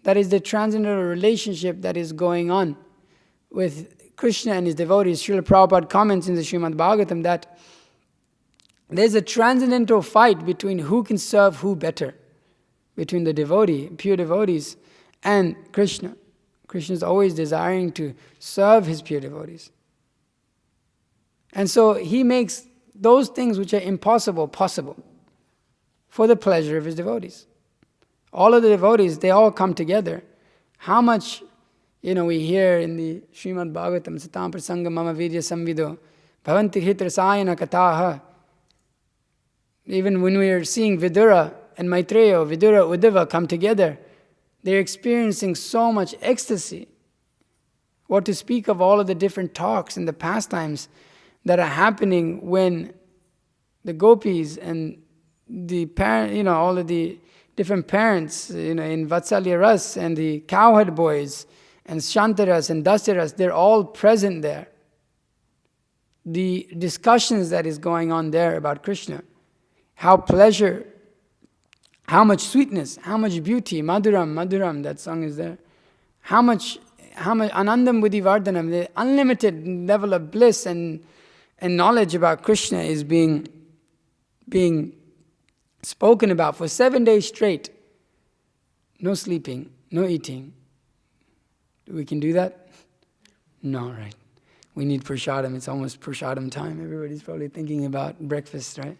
That is the transcendental relationship that is going on with Krishna and his devotees. Srila Prabhupada comments in the Srimad Bhagavatam that there's a transcendental fight between who can serve who better, between the devotee, pure devotees, and Krishna. Krishna is always desiring to serve his pure devotees. And so he makes those things which are impossible possible for the pleasure of his devotees. All of the devotees, they all come together. How much, we hear in the Srimad Bhagavatam, Satam Prasanga Mama Vidya Samvido, Bhavanti Hit Rasayana Kataha. Even when we are seeing Vidura and Maitreya, Vidura, Uddhava come together, they're experiencing so much ecstasy. What to speak of all of the different talks and the pastimes that are happening when the gopis and the parent, all of the different parents, in Vatsalya Ras and the cowherd boys and Shantaras and Dasyaras, they're all present there. The discussions that is going on there about Krishna, how pleasure, how much sweetness, how much beauty, Madhuram, that song is there. How much Anandam Buddhivardhanam, the unlimited level of bliss and knowledge about Krishna is being spoken about for 7 days straight. No sleeping, no eating. We can do that? No, right. We need prasadam. It's almost prasadam time. Everybody's probably thinking about breakfast, right?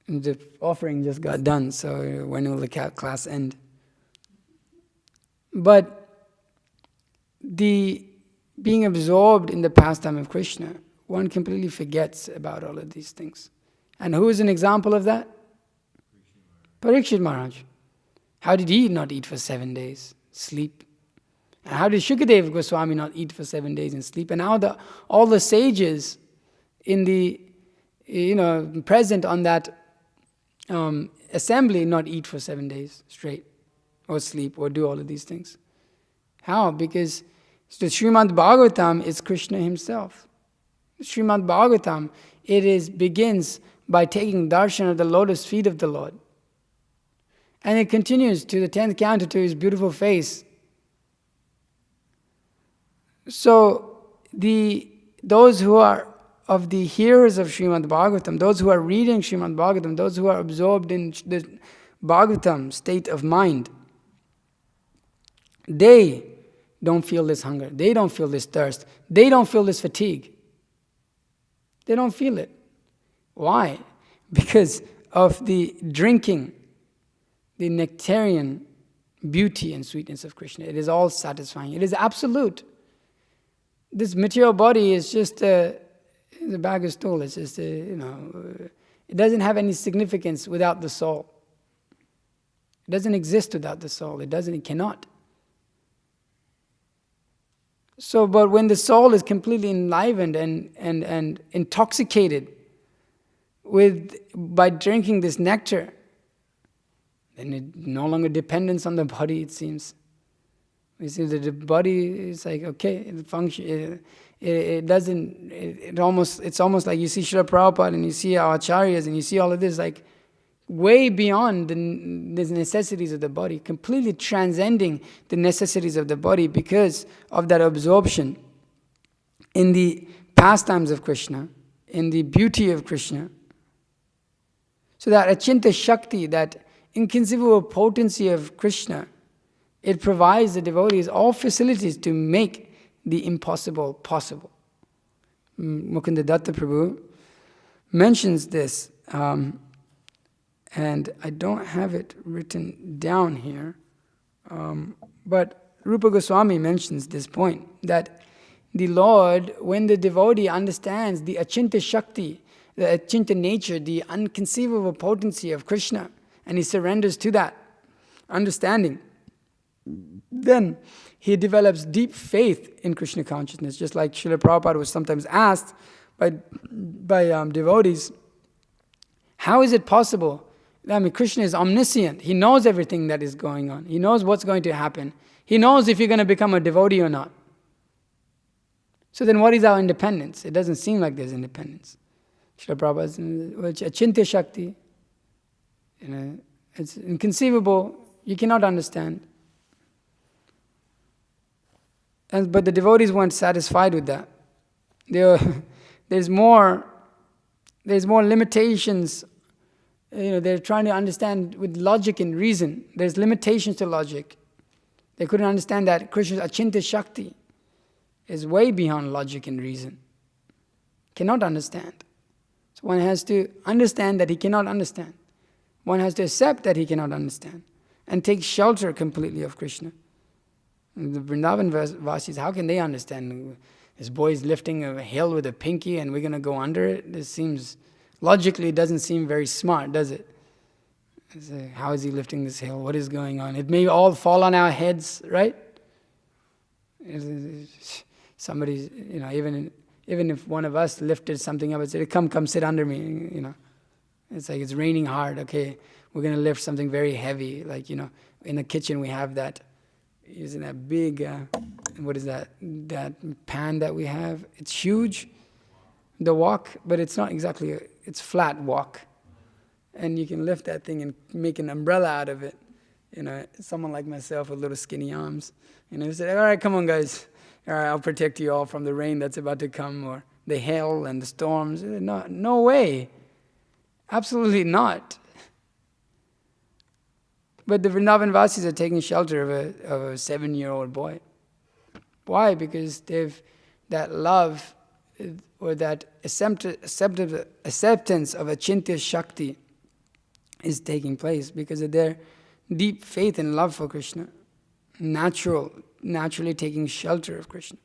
And the offering just got done, so when will the class end? But the being absorbed in the pastime of Krishna, one completely forgets about all of these things. And who is an example of that? Parikshit Maharaj. How did he not eat for 7 days? Sleep. And how did Shukadev Goswami not eat for 7 days and sleep? And how all the sages in the, present on that assembly not eat for 7 days straight, or sleep, or do all of these things? How? Because the Srimad Bhagavatam is Krishna himself. Srimad Bhagavatam, begins by taking darshan of the lotus feet of the Lord. And it continues to the 10th canto to his beautiful face. So those who are of the hearers of Srimad Bhagavatam, those who are reading Srimad Bhagavatam, those who are absorbed in the Bhagavatam state of mind, they don't feel this hunger, they don't feel this thirst, they don't feel this fatigue. They don't feel it. Why? Because of the drinking, the nectarian beauty and sweetness of Krishna. It is all satisfying. It is absolute. This material body is just a bag of stool. It's just it doesn't have any significance without the soul. It doesn't exist without the soul. It cannot. So, but when the soul is completely enlivened and intoxicated by drinking this nectar, then it no longer depends on the body, it seems. We see that the body is like, okay, it function. It doesn't. It's almost like you see Srila Prabhupada and you see our acharyas and you see all of this like way beyond the necessities of the body, completely transcending the necessities of the body because of that absorption in the pastimes of Krishna, in the beauty of Krishna. So that Achinta Shakti, that inconceivable potency of Krishna, it provides the devotees all facilities to make the impossible possible. Mukunda Datta Prabhu mentions this, and I don't have it written down here, but Rupa Goswami mentions this point, that the Lord, when the devotee understands the Achinta Shakti, the Achinta nature, the unconceivable potency of Krishna, and he surrenders to that understanding, then he develops deep faith in Krishna consciousness, just like Srila Prabhupada was sometimes asked by devotees, how is it possible? I mean, Krishna is omniscient. He knows everything that is going on. He knows what's going to happen. He knows if you're going to become a devotee or not. So then what is our independence? It doesn't seem like there's independence. Srila Prabhupada says, Achintya Shakti, it's inconceivable, you cannot understand. But the devotees weren't satisfied with that. There's more limitations. They're trying to understand with logic and reason. There's limitations to logic. They couldn't understand that Krishna's Achintya Shakti is way beyond logic and reason. Cannot understand. So one has to understand that he cannot understand. One has to accept that he cannot understand and take shelter completely of Krishna. The Vrindavan Vasis, how can they understand? This boy is lifting a hill with a pinky and we're going to go under it? This seems, logically, it doesn't seem very smart, does it? How is he lifting this hill? What is going on? It may all fall on our heads, right? Somebody's, even if one of us lifted something up and said, come sit under me, It's like it's raining hard, okay, we're going to lift something very heavy. Like, in the kitchen we have that, using that big, what is that pan that we have? It's huge, the wok, but it's not exactly, it's flat wok. And you can lift that thing and make an umbrella out of it. Someone like myself with little skinny arms. Say, all right, come on guys. All right, I'll protect you all from the rain that's about to come or the hail and the storms. No way. Absolutely not. But the Vrindavan Vasis are taking shelter of a 7-year-old boy. Why? Because they've that love or that acceptance of Achintya Shakti is taking place because of their deep faith and love for Krishna. Naturally taking shelter of Krishna.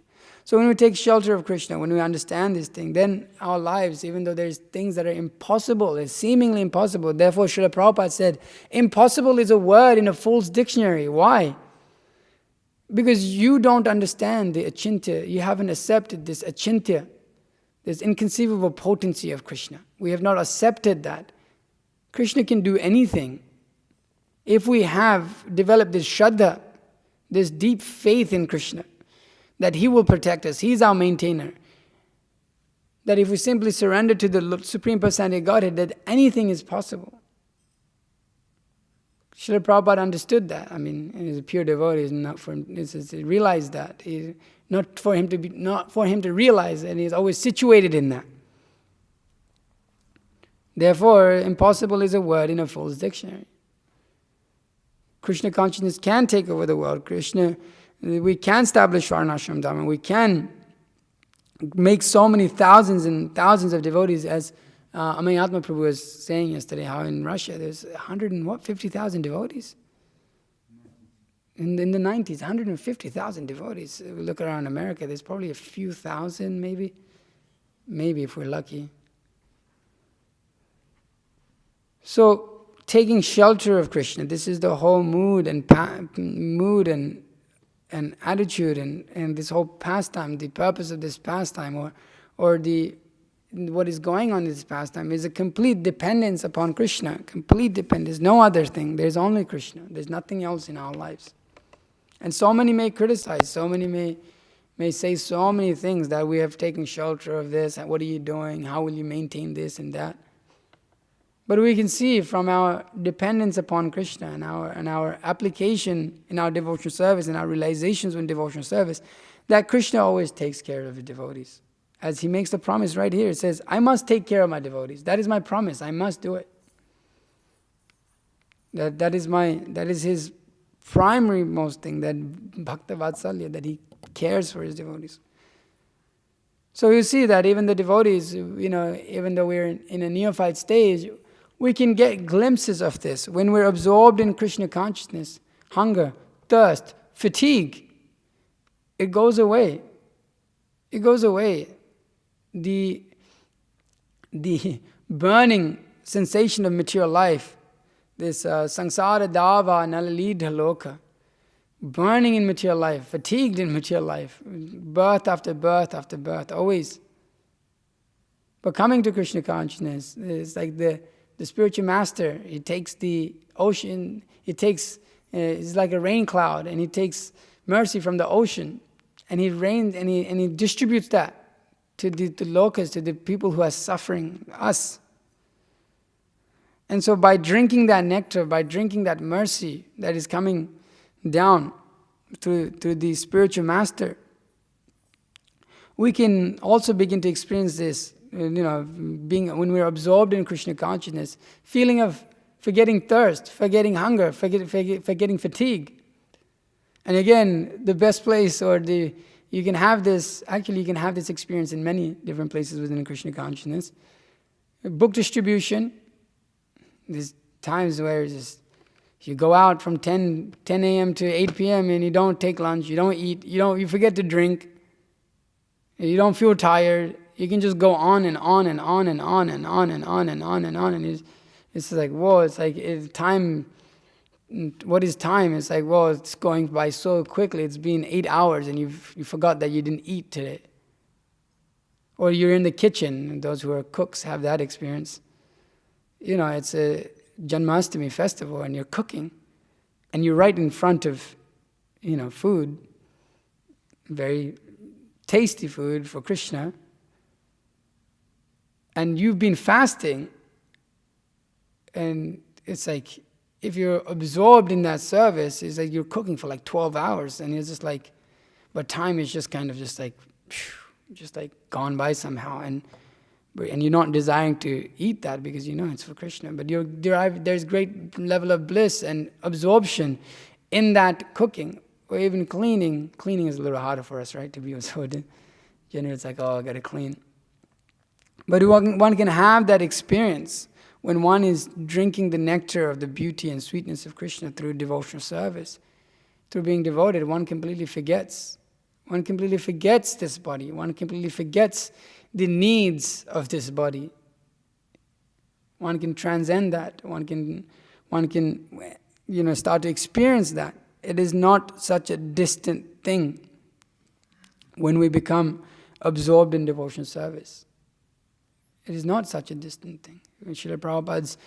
So when we take shelter of Krishna, when we understand this thing, then our lives, even though there's things that are impossible, they're seemingly impossible. Therefore, Srila Prabhupada said, impossible is a word in a fool's dictionary. Why? Because you don't understand the Achintya. You haven't accepted this Achintya, this inconceivable potency of Krishna. We have not accepted that. Krishna can do anything. If we have developed this Shraddha, this deep faith in Krishna, that He will protect us, He is our maintainer, that if we simply surrender to the Supreme Personality of Godhead, that anything is possible. Srila Prabhupada understood that. I mean, he's a pure devotee. He realized that. Not for him to realize, and he's always situated in that. Therefore, impossible is a word in a fool's dictionary. Krishna consciousness can take over the world. We can establish Varnashram Dharma. We can make so many thousands and thousands of devotees, as Amayatma Prabhu was saying yesterday, how in Russia there's 50,000 devotees. In the 90s, 150,000 devotees. If we look around America, there's probably a few thousand, maybe if we're lucky. So, taking shelter of Krishna, this is the whole mood and attitude and this whole pastime. The purpose of this pastime or what is going on in this pastime is a complete dependence upon Krishna. Complete dependence, no other thing. There's only Krishna. There's nothing else in our lives. And so many may criticize, so many may say so many things that we have taken shelter of this, and what are you doing, how will you maintain this and that. But we can see from our dependence upon Krishna and our application in our devotional service and our realizations in devotional service, that Krishna always takes care of the devotees. As he makes the promise right here, it says, I must take care of my devotees. That is my promise, I must do it. That is his primary most thing, that Bhakta Vatsalya, that he cares for his devotees. So you see that even the devotees, even though we're in a neophyte stage, we can get glimpses of this. When we're absorbed in Krishna consciousness, hunger, thirst, fatigue, it goes away. It goes away. The burning sensation of material life, this sangsara dava nalalidha loka, burning in material life, fatigued in material life, birth after birth after birth, always. But coming to Krishna consciousness is like the spiritual master. He takes the ocean, it's like a rain cloud, and he takes mercy from the ocean, and he rains, and he distributes that to the lokas, to the people who are suffering, us. And so by drinking that nectar, by drinking that mercy that is coming down through the spiritual master, we can also begin to experience this, being when we're absorbed in Krishna consciousness, feeling of forgetting thirst, forgetting hunger, forgetting fatigue. And again, the best place, you can have this experience in many different places within Krishna consciousness. Book distribution, there's times where you go out from 10 a.m. to 8 p.m. and you don't take lunch, you don't eat, you forget to drink, you don't feel tired. You can just go on and on and on and on and on and on and on and on, and it's like, whoa, it's like time. What is time? It's like, whoa, it's going by so quickly. It's been 8 hours and you forgot that you didn't eat today. Or you're in the kitchen, and those who are cooks have that experience. It's a Janmashtami festival and you're cooking and you're right in front of, food, very tasty food for Krishna, and you've been fasting, and it's like, if you're absorbed in that service, it's like you're cooking for like 12 hours, and it's just like, but time is just kind of just like gone by somehow, and you're not desiring to eat that because it's for Krishna, but there's great level of bliss and absorption in that cooking, or even cleaning. Cleaning is a little harder for us, right, to be absorbed. Generally it's like, oh, I gotta clean. But one can have that experience when one is drinking the nectar of the beauty and sweetness of Krishna through devotional service. Through being devoted, one completely forgets. One completely forgets this body. One completely forgets the needs of this body. One can transcend that. One can start to experience that. It is not such a distant thing when we become absorbed in devotional service. It is not such a distant thing. Srila Prabhupada's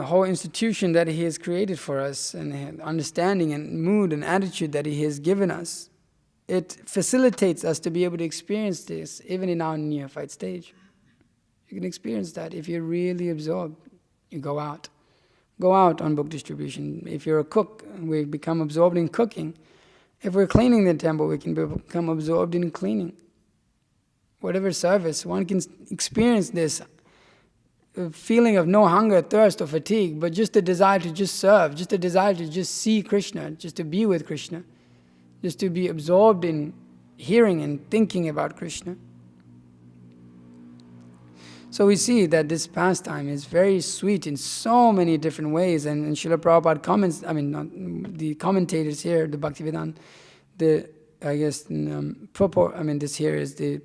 whole institution that he has created for us, and understanding and mood and attitude that he has given us, it facilitates us to be able to experience this even in our neophyte stage. You can experience that if you're really absorbed. You go out on book distribution. If you're a cook, we become absorbed in cooking. If we're cleaning the temple, we can become absorbed in cleaning. Whatever service, one can experience this feeling of no hunger, thirst, or fatigue, but just the desire to just serve, just the desire to just see Krishna, just to be with Krishna, just to be absorbed in hearing and thinking about Krishna. So we see that this pastime is very sweet in so many different ways, and Srila Prabhupada comments, the commentators here, the Bhaktivedanta, this here is the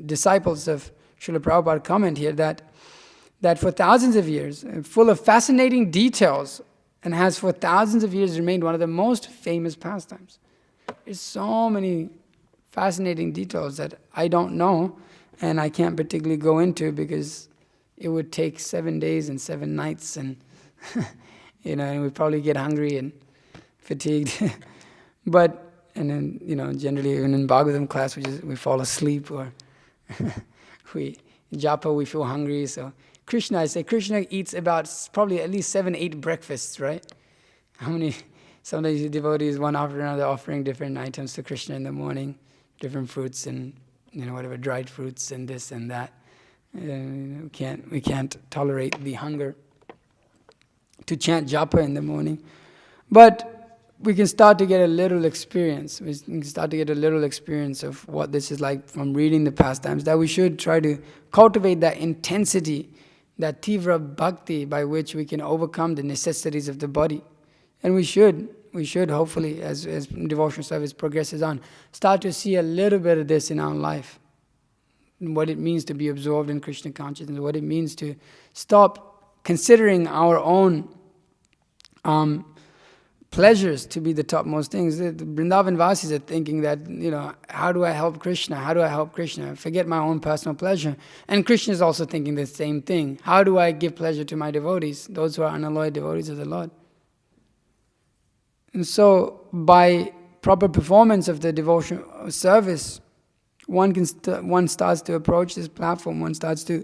disciples of Srila Prabhupada comment here that for thousands of years, full of fascinating details, and has for thousands of years remained one of the most famous pastimes. There's so many fascinating details that I don't know, and I can't particularly go into because it would take 7 days and 7 nights, and and we'd probably get hungry, and fatigued. And then, generally even in Bhagavatam class, we fall asleep, or we japa, we feel hungry. So I say Krishna eats about probably at least 7-8 breakfasts, right? Some of these devotees, one after another, offering different items to Krishna in the morning, different fruits and, whatever, dried fruits and this and that. We can't tolerate the hunger to chant japa in the morning. But we can start to get a little experience. We can start to get a little experience of what this is like from reading the pastimes, that we should try to cultivate that intensity, that tivra bhakti by which we can overcome the necessities of the body. And we should hopefully, as devotional service progresses on, start to see a little bit of this in our life. What it means to be absorbed in Krishna consciousness, what it means to stop considering our own pleasures to be the topmost things. The Vrindavan Vasis are thinking that, how do I help Krishna? How do I help Krishna? Forget my own personal pleasure. And Krishna is also thinking the same thing. How do I give pleasure to my devotees, those who are unalloyed devotees of the Lord? And so, by proper performance of the devotional service, one starts to approach this platform, one starts to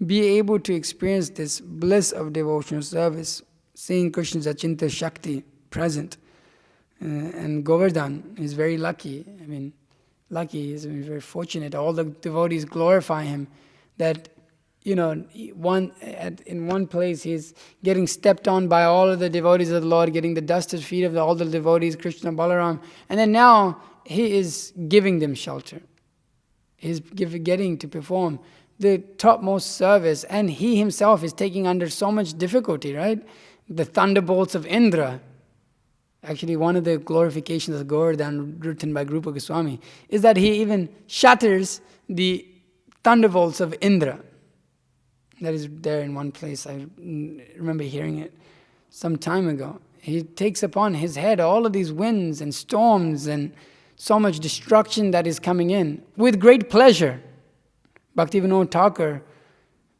be able to experience this bliss of devotional service, seeing Krishna's Achinta Shakti present. And Govardhana is very lucky. He's very fortunate. All the devotees glorify him. That, in one place he's getting stepped on by all of the devotees of the Lord, getting the dusted feet of all the devotees, Krishna, Balaram. And then now he is giving them shelter. He's getting to perform the topmost service. And he himself is taking under so much difficulty, right? The thunderbolts of Indra. Actually, one of the glorifications of Govardhana written by Rupa Goswami is that he even shatters the thunderbolts of Indra. That is there in one place. I remember hearing it some time ago. He takes upon his head all of these winds and storms and so much destruction that is coming in with great pleasure. Bhaktivinoda Thakur,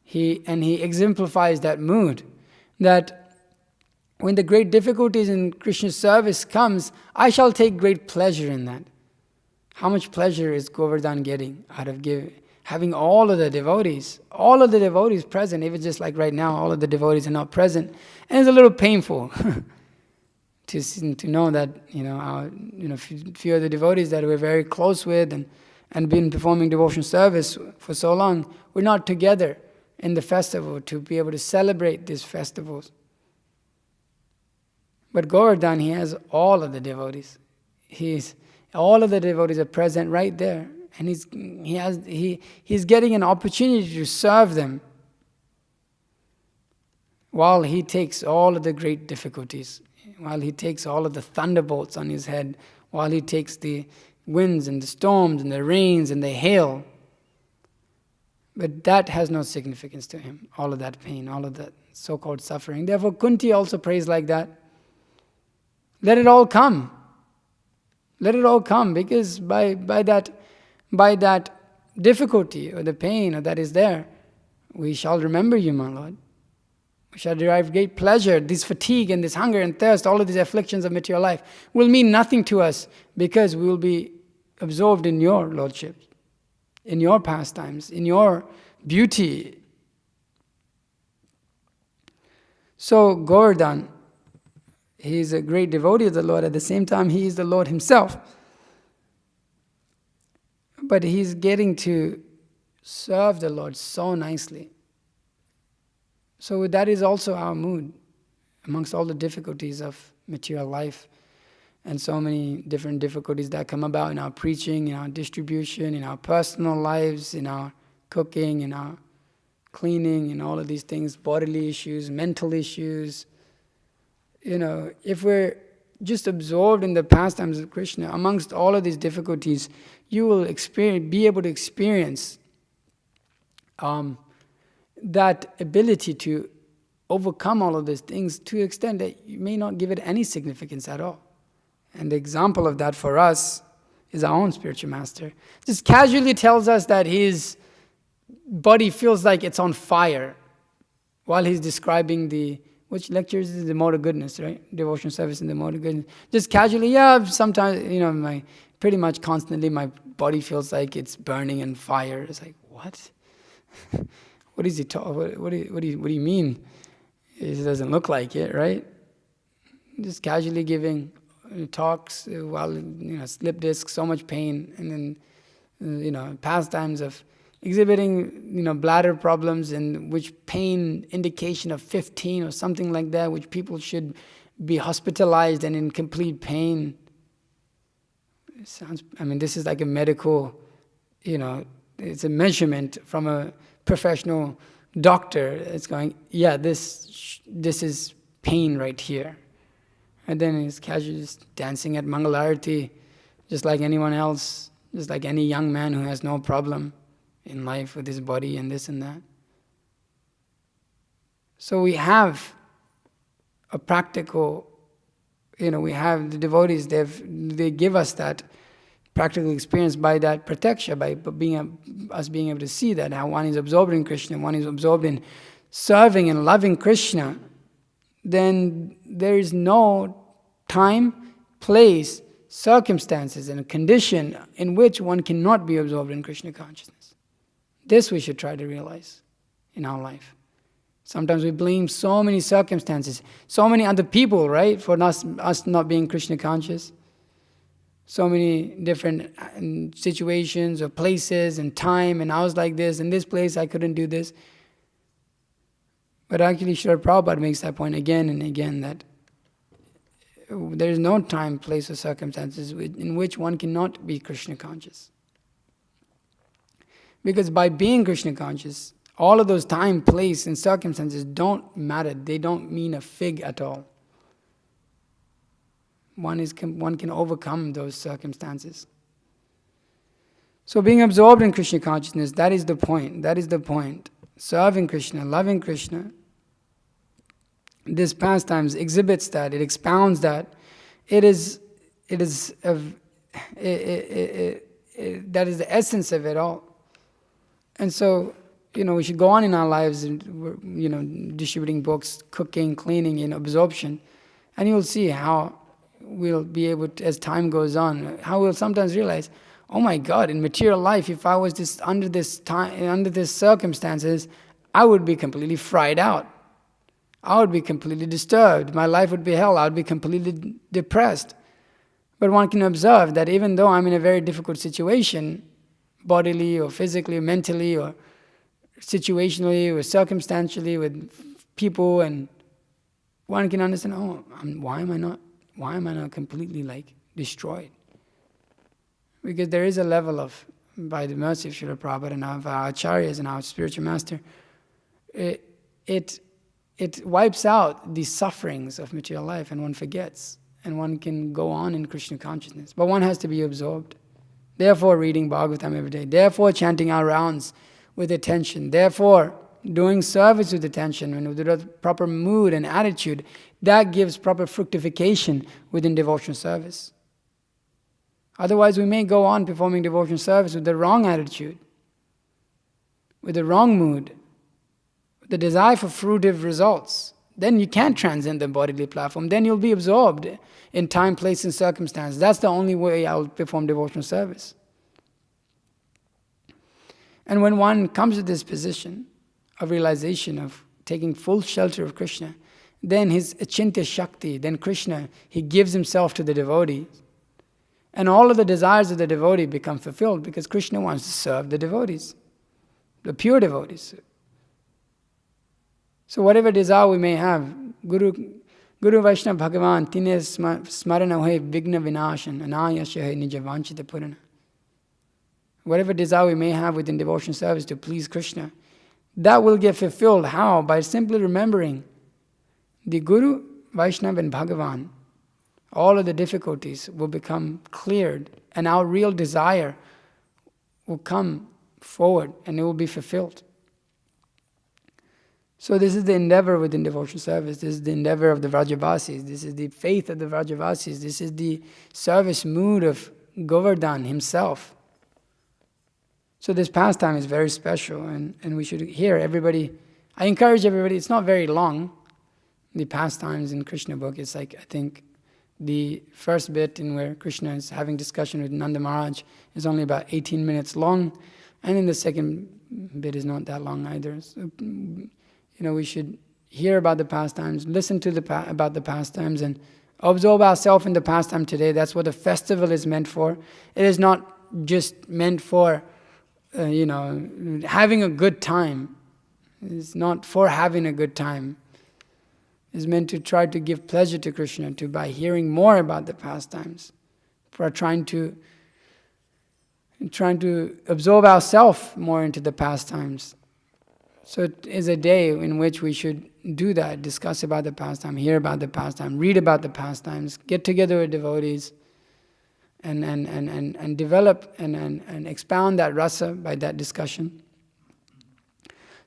he exemplifies that mood, that when the great difficulties in Krishna's service comes, I shall take great pleasure in that. How much pleasure is Govardhana getting out of having all of the devotees present? Even just like right now, all of the devotees are not present. And it's a little painful to know that, few of the devotees that we're very close with and been performing devotional service for so long, we're not together in the festival to be able to celebrate these festivals. But Govardhana, he has all of the devotees. All of the devotees are present right there. And he's getting an opportunity to serve them while he takes all of the great difficulties, while he takes all of the thunderbolts on his head, while he takes the winds and the storms and the rains and the hail. But that has no significance to him, all of that pain, all of that so-called suffering. Therefore, Kunti also prays like that. Let it all come. Let it all come, because by that difficulty or the pain or that is there, we shall remember you, my Lord. We shall derive great pleasure. This fatigue and this hunger and thirst, all of these afflictions of material life will mean nothing to us, because we will be absorbed in your Lordship, in your pastimes, in your beauty. So Govardhana, he is a great devotee of the Lord. At the same time, he is the Lord himself. But he's getting to serve the Lord so nicely. So that is also our mood amongst all the difficulties of material life and so many different difficulties that come about in our preaching, in our distribution, in our personal lives, in our cooking, in our cleaning, in all of these things, bodily issues, mental issues. If we're just absorbed in the pastimes of Krishna, amongst all of these difficulties, you will be able to experience that ability to overcome all of these things to the extent that you may not give it any significance at all. And the example of that for us is our own spiritual master. Just casually tells us that his body feels like it's on fire while he's describing the which lectures is the mode of goodness, right? Devotional service in the mode of goodness. Just casually, yeah, sometimes, pretty much constantly my body feels like it's burning in fire. It's like, what? What is he what do you mean? It doesn't look like it, right? Just casually giving talks while, slip disc, so much pain, and then, pastimes of exhibiting, bladder problems, in which pain indication of 15 or something like that, which people should be hospitalized and in complete pain. It sounds, this is like a medical, it's a measurement from a professional doctor. It's going, yeah, this is pain right here. And then he's casually just dancing at Mangalarati, just like anyone else, just like any young man who has no problem in life with his body and this and that. So we have a practical, we have the devotees, they give us that practical experience by that pratyaka, by us being able to see that, how one is absorbed in Krishna, one is absorbed in serving and loving Krishna. Then there is no time, place, circumstances, and a condition in which one cannot be absorbed in Krishna consciousness. This we should try to realize in our life. Sometimes we blame so many circumstances, so many other people, right, for us not being Krishna conscious. So many different situations or places and time, and I was like this, in this place I couldn't do this. But actually, Srila Prabhupada makes that point again and again, that there is no time, place, or circumstances in which one cannot be Krishna conscious. Because by being Krishna conscious, all of those time, place, and circumstances don't matter. They don't mean a fig at all. One can overcome those circumstances. So being absorbed in Krishna consciousnness, that is the point. That is the point. Serving Krishna, loving Krishna. This pastimes exhibits that, it expounds that. That is the essence of it all. And so, we should go on in our lives, distributing books, cooking, cleaning, absorption. And you'll see how we'll be able to, as time goes on, how we'll sometimes realize, oh my God, in material life, if I was under this circumstances, I would be completely fried out. I would be completely disturbed. My life would be hell. I would be completely depressed. But one can observe that even though I'm in a very difficult situation, bodily or physically or mentally or situationally or circumstantially with people, and one can understand, why am I not completely destroyed? Because there is a level of, by the mercy of Srila Prabhupada and of our Acaryas and our spiritual master, it wipes out the sufferings of material life, and one forgets, and one can go on in Krishna consciousness. But one has to be absorbed. Therefore, reading Bhagavatam every day. Therefore, chanting our rounds with attention. Therefore, doing service with attention and with the proper mood and attitude. That gives proper fructification within devotional service. Otherwise, we may go on performing devotional service with the wrong attitude, with the wrong mood, the desire for fruitive results. Then you can't transcend the bodily platform. Then you'll be absorbed in time, place, and circumstance. That's the only way I'll perform devotional service. And when one comes to this position of realization of taking full shelter of Krishna, then his achintya shakti, then Krishna, he gives himself to the devotee. And all of the desires of the devotee become fulfilled because Krishna wants to serve the devotees, the pure devotees. So whatever desire we may have, Guru Vaishnava Bhagavan, Tine Smarana Hoye Vigna Vinashan, Anayasya Hai Nija Vanchita Purana. Whatever desire we may have within devotion service to please Krishna, that will get fulfilled. How? By simply remembering the Guru, Vaishnava and Bhagavan. All of the difficulties will become cleared and our real desire will come forward and it will be fulfilled. So this is the endeavor within devotional service. This is the endeavor of the Vrajavasis. This is the faith of the Vrajavasis. This is the service mood of Govardhana himself. So this pastime is very special and we should hear everybody. I encourage everybody, it's not very long, the pastimes in Krishna book, it's like, I think, the first bit in where Krishna is having discussion with Nanda Maharaj is only about 18 minutes long, and in the second bit is not that long either. So, we should hear about the pastimes, listen to about the pastimes, and absorb ourselves in the pastime today. That's what the festival is meant for. It is not just meant for, having a good time. It's not for having a good time. It's meant to try to give pleasure to Krishna, by hearing more about the pastimes, for trying to absorb ourselves more into the pastimes. So it is a day in which we should do that, discuss about the pastime, hear about the pastime, read about the pastimes, get together with devotees, and develop and expound that rasa by that discussion.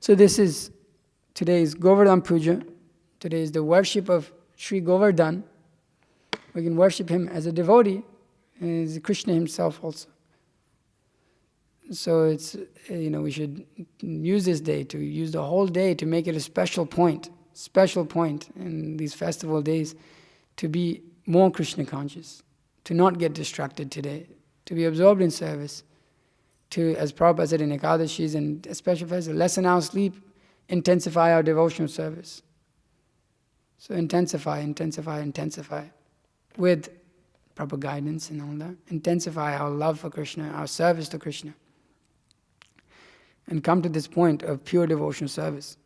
So today is Govardhana Puja. Today is the worship of Sri Govardhana. We can worship him as a devotee, and as Krishna himself also. So it's, we should use this day, to use the whole day to make it a special point in these festival days, to be more Krishna conscious, to not get distracted today, to be absorbed in service, to, as Prabhupada said in Ekadashis and especially for lessen our sleep, intensify our devotional service. So intensify with proper guidance and all that. Intensify our love for Krishna, our service to Krishna. And come to this point of pure devotional service.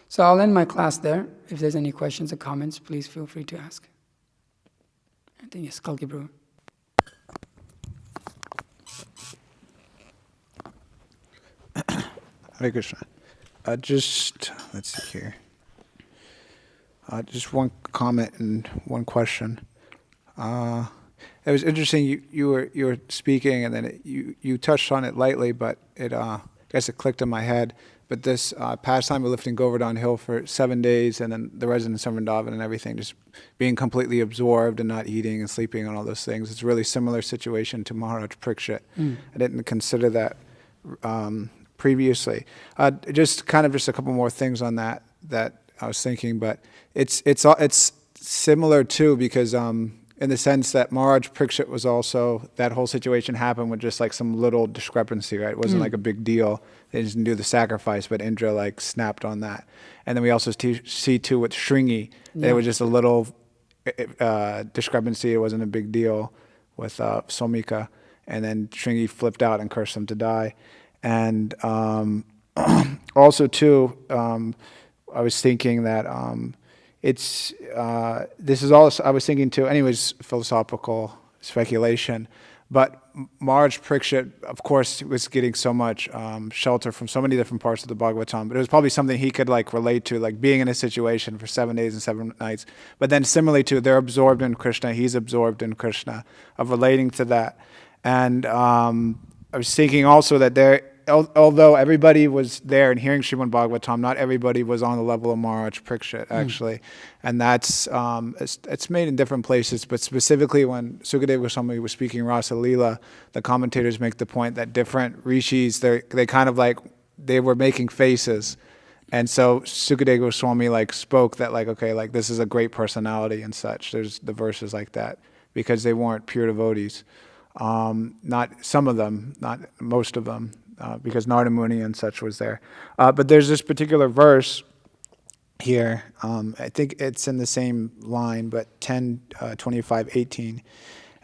So I'll end my class there. If there's any questions or comments, please feel free to ask. I think yes, Kalki Prabhu. Hare Krishna. Let's see here. Just one comment and one question. It was interesting. You were speaking, and then you touched on it lightly, but I guess it clicked in my head. But this pastime of lifting Govardhana Hill for 7 days, and then the residents of Vrindavan and everything, just being completely absorbed and not eating and sleeping and all those things. It's a really similar situation to Maharaj Parikshit. I didn't consider that previously. Just a couple more things on that I was thinking, but it's similar too, because in the sense that Maharaj Parikshit was also, that whole situation happened with just like some little discrepancy, right? It wasn't like a big deal. They didn't do the sacrifice, but Indra like snapped on that. And then we also see too with Shringi, there was just a little discrepancy. It wasn't a big deal with Somika. And then Shringi flipped out and cursed him to die. And also too, I was thinking that this is all I was thinking too. Anyways, philosophical speculation, but Maharaj Parikshit, of course, was getting so much shelter from so many different parts of the Bhagavatam. But it was probably something he could like relate to, like being in a situation for 7 days and 7 nights. But then similarly too, they're absorbed in Krishna. He's absorbed in Krishna, of relating to that. And I was thinking also that although everybody was there and hearing Srimad Bhagavatam, not everybody was on the level of Maharaj Parikshit, actually. And that's, it's made in different places, but specifically when Sukadeva Goswami was speaking Rasa Leela, the commentators make the point that different rishis, they kind of like, they were making faces. And so Sukadeva Goswami like spoke that like, okay, like this is a great personality and such. There's the verses like that, because they weren't pure devotees. Not some of them, not most of them. Because Narada Muni and such was there. But there's this particular verse here, I think it's in the same line, but 10:25:18.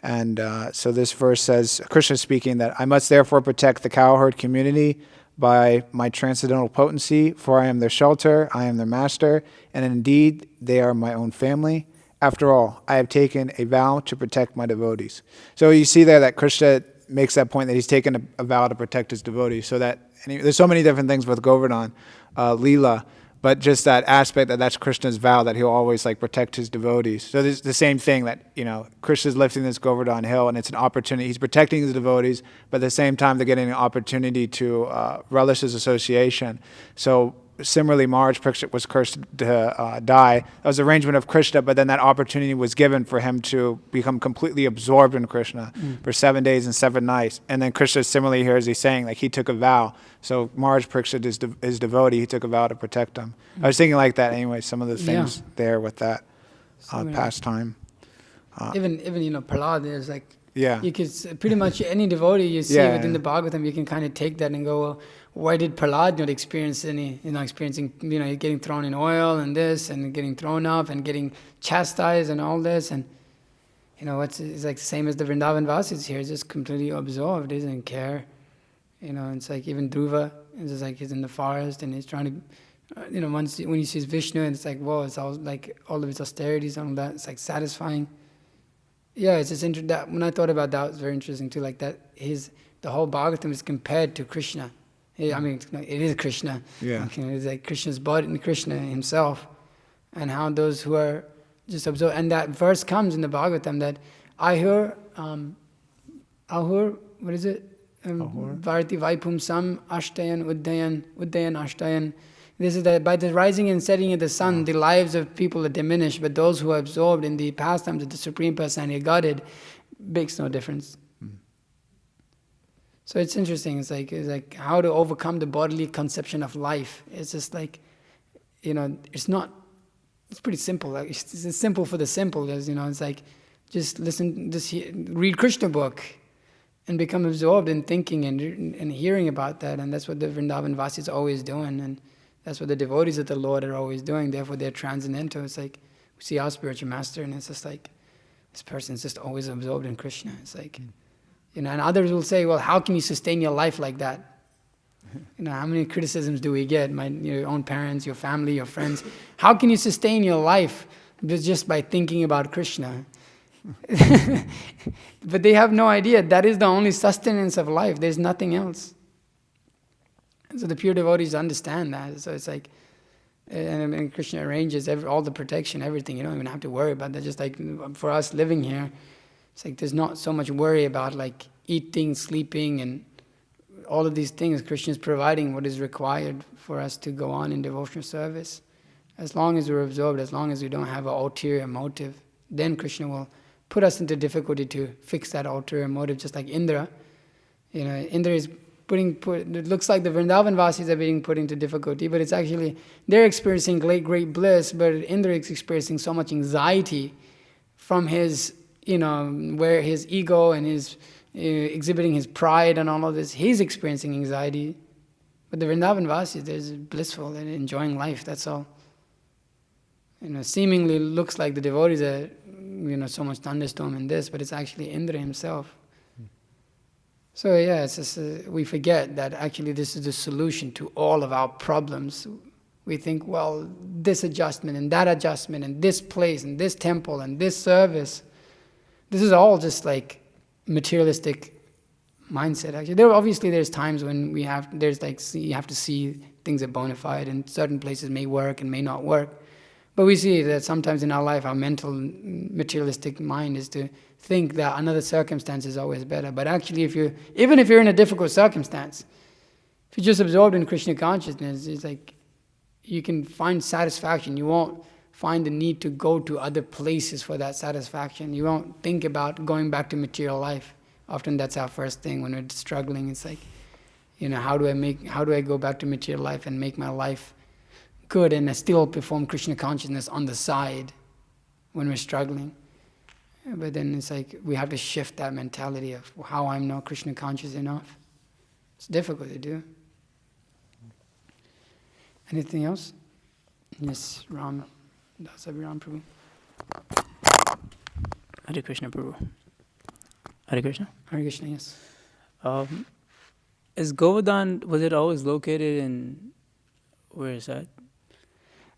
And so this verse says, Krishna speaking, that I must therefore protect the cowherd community by my transcendental potency, for I am their shelter, I am their master, and indeed they are my own family. After all, I have taken a vow to protect my devotees. So you see there that Krishna makes that point that he's taken a vow to protect his devotees. So that there's so many different things with Govardhana, Leela, but just that aspect that's Krishna's vow that he'll always like protect his devotees. So there's the same thing that Krishna's lifting this Govardhana hill, and it's an opportunity. He's protecting his devotees, but at the same time they're getting an opportunity to relish his association. So similarly, Maharaj Parikshit was cursed to die. That was arrangement of Krishna, but then that opportunity was given for him to become completely absorbed in Krishna for 7 days and 7 nights. And then Krishna similarly here, as he's saying, like he took a vow. So Maharaj Parikshit is his devotee. He took a vow to protect him. I was thinking like that anyway. Some of the things there with that pastime. Even Prahlad is like. Yeah. You could pretty much any devotee you see within the Bhagavatam, you can kind of take that and go, well, why did Prahlad not experience any, experiencing, getting thrown in oil and this and getting thrown up and getting chastised and all this, and it's like the same as the Vrindavan Vasis here, just completely absorbed, he doesn't care. It's like even Dhruva, it's just like he's in the forest and he's trying to, once when he sees Vishnu, and it's like, whoa, it's all like all of his austerities and all that, it's like satisfying. Yeah, it's just that when I thought about that, it was very interesting too. Like that, the whole Bhagavatam is compared to Krishna. I mean, it is Krishna. Yeah, it's like Krishna's body and Krishna himself, and how those who are just absorbed. And that verse comes in the Bhagavatam that Ahur, what is it? Varti Vaipum Sam Ashtayan Uddayan Ashtayan. This is that by the rising and setting of the sun, the lives of people are diminished, but those who are absorbed in the pastimes of the Supreme Personality of Godhead makes no difference. So it's interesting. It's like how to overcome the bodily conception of life. It's just like, it's pretty simple. Like it's simple for the simple. It's like just read Krishna book and become absorbed in thinking and hearing about that. And that's what the Vrindavan Vasis is always doing. And that's what the devotees of the Lord are always doing. Therefore, they're transcendental. It's like we see our spiritual master, and it's just like this person is just always absorbed in Krishna. It's like, and others will say, well, how can you sustain your life like that? How many criticisms do we get? Your own parents, your family, your friends. How can you sustain your life just by thinking about Krishna? But they have no idea. That is the only sustenance of life. There's nothing else. So the pure devotees understand that. So it's like, and Krishna arranges all the protection, everything. You don't even have to worry about that. Just like for us living here, it's like there's not so much worry about like eating, sleeping, and all of these things. Krishna is providing what is required for us to go on in devotional service. As long as we're absorbed, as long as we don't have an ulterior motive, then Krishna will put us into difficulty to fix that ulterior motive, just like Indra. Indra is it looks like the Vrindavan Vasis are being put into difficulty, but it's actually, they're experiencing great bliss, but Indra is experiencing so much anxiety from his, where his ego and his exhibiting his pride and all of this, he's experiencing anxiety. But the Vrindavan Vasis, they're blissful and enjoying life, that's all. Seemingly looks like the devotees are, so much thunderstorm in this, but it's actually Indra himself. So yeah, it's just, we forget that actually this is the solution to all of our problems. We think, well, this adjustment and that adjustment and this place and this temple and this service, this is all just like materialistic mindset. Actually, there's times when you have to see things are bona fide, and certain places may work and may not work. But we see that sometimes in our life, our mental, materialistic mind is to think that another circumstance is always better. But actually, even if you're in a difficult circumstance, if you're just absorbed in Krishna consciousness, it's like you can find satisfaction. You won't find the need to go to other places for that satisfaction. You won't think about going back to material life. Often that's our first thing when we're struggling. It's like, how do I go back to material life and make my life good and still perform Krishna consciousness on the side when we're struggling? But then it's like we have to shift that mentality of how I'm not Krishna conscious enough. It's difficult to do. Anything else? Yes, Ram. Das Abhiram Prabhu. Hare Krishna, Prabhu. Hare Krishna. Hare Krishna, yes. Is Govardhana, was it always located in, where is that?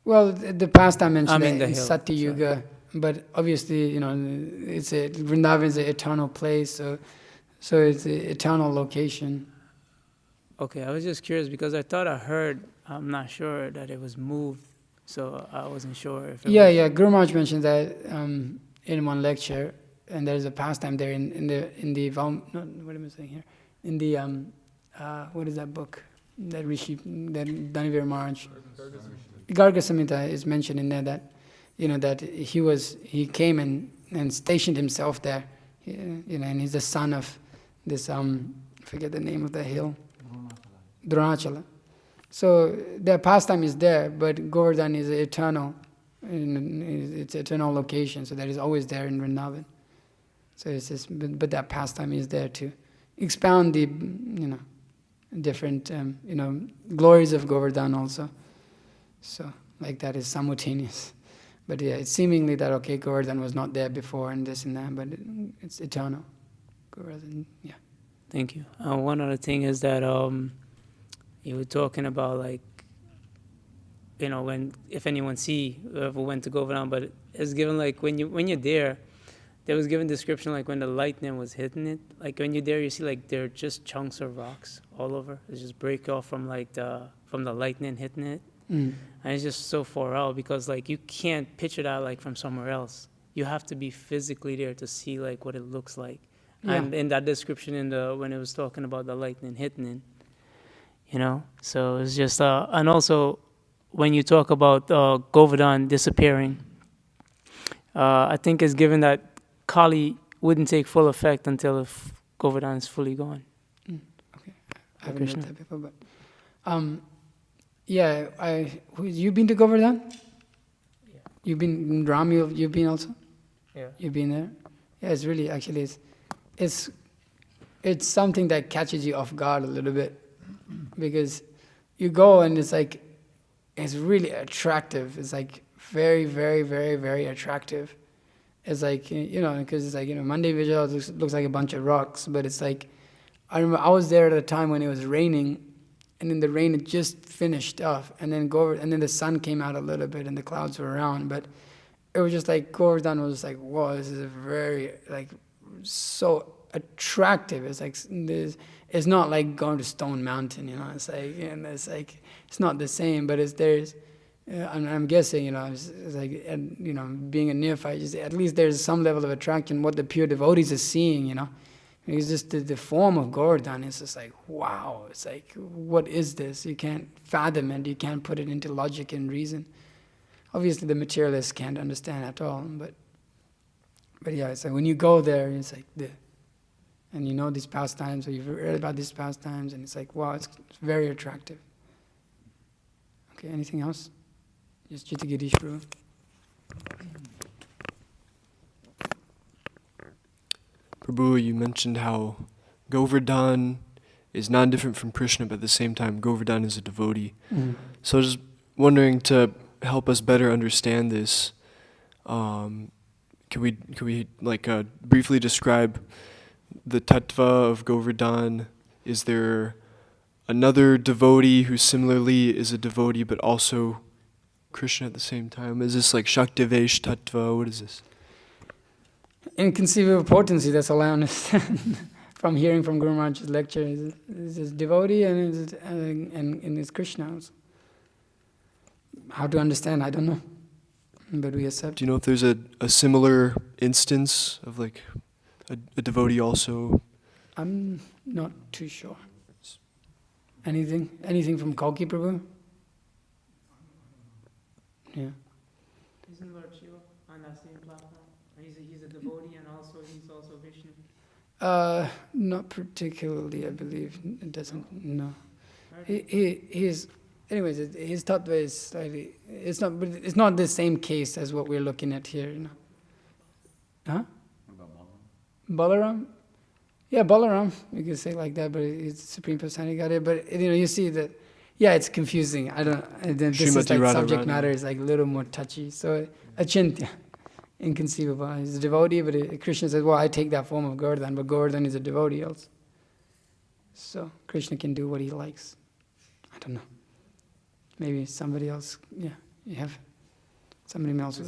Well, the past I mentioned the in hill. Satya Yuga, but obviously, Vrindavan is an eternal place, so it's an eternal location. Okay, I was just curious because I thought I heard, I'm not sure, that it was moved, so I wasn't sure if it was... Guru Maharaj mentioned that in one lecture, and there's a pastime there what am I saying here? In the, what is that book? that Rishi, that Dhanavir Maharaj. Garga Samhita is mentioned in there that, that he came and stationed himself there, and he's the son of this, forget the name of the hill, Dronachala. So their pastime is there, but Govardhana is eternal, it's eternal location, so that is always there in Vrindavan. So it's just, but that pastime is there to expound the, different, glories of Govardhana also. So, like that is simultaneous. But yeah, it's seemingly that, okay, Govardhana was not there before and this and that, but it's eternal. Govardhana, yeah. Thank you. One other thing is that you were talking about, like, if anyone whoever went to Govardhana, but it's given, like, when you're there was given description, like, when the lightning was hitting it, like, when you're there, you see, like, there are just chunks of rocks all over. It's just break off from the lightning hitting it. And it's just so far out because, like, you can't picture that, like, from somewhere else. You have to be physically there to see, like, what it looks like. Yeah. And in that description when it was talking about the lightning hitting it, so it's just, and also when you talk about Govardhana disappearing, I think it's given that Kali wouldn't take full effect until if Govardhana is fully gone. Okay, I haven't read that before, but yeah, you've been to Govardhana? Yeah. You've been in Ram, you've been also? Yeah. You've been there? Yeah, it's really, actually, it's something that catches you off guard a little bit, because you go and it's like, it's really attractive. It's like very, very, very, very attractive. It's like, because it's like, Monday Vijay looks like a bunch of rocks, but it's like, I remember I was there at a time when it was raining, and then the rain had just finished off, and then the sun came out a little bit, and the clouds were around, but it was just like, Govardhana was like, whoa, this is a very, like, so attractive. It's like, it's not like going to Stone Mountain, it's like, and it's like, it's not the same, but I'm guessing, it's like, being a neophyte, at least there's some level of attraction, what the pure devotees are seeing, It's just the form of Govardhana is just like, wow, it's like, what is this? You can't fathom it, you can't put it into logic and reason. Obviously the materialists can't understand at all, but yeah, it's like when you go there, it's like, and these pastimes, or you've read about these pastimes, and it's like, wow, it's very attractive. Okay, anything else? Yes, Chitta Girish Prabhu. Prabhu, you mentioned how Govardhana is non-different from Krishna, but at the same time, Govardhana is a devotee. Mm-hmm. So I was just wondering, to help us better understand this, can we like briefly describe the tattva of Govardhana? Is there another devotee who similarly is a devotee but also Krishna at the same time? Is this like Shaktivesh tattva? What is this? Inconceivable potency, that's all I understand from hearing from Guru Maharaj's lecture. Is devotee and it's Krishna also. How to understand, I don't know, but we accept. Do you know if there's a similar instance of like a devotee also? I'm not too sure. Anything from Kalki Prabhu? Yeah. Isn't Lord Shiva on that same platform? He's a devotee and he's also Vishnu. Not particularly, I believe. It doesn't. No. He's. Anyways, his tattva is slightly. But it's not the same case as what we're looking at here. Huh? Balaram? Yeah, Balaram. You can say like that, but it's Supreme Personality Godhead. But you see that. Yeah, it's confusing. I don't. This is like subject matter is like a little more touchy. So achintya, inconceivable. He's a devotee, but Krishna says, "Well, I take that form of Govardhana, but Govardhana is a devotee also." So Krishna can do what he likes. I don't know. Maybe somebody else. Yeah, you have somebody else.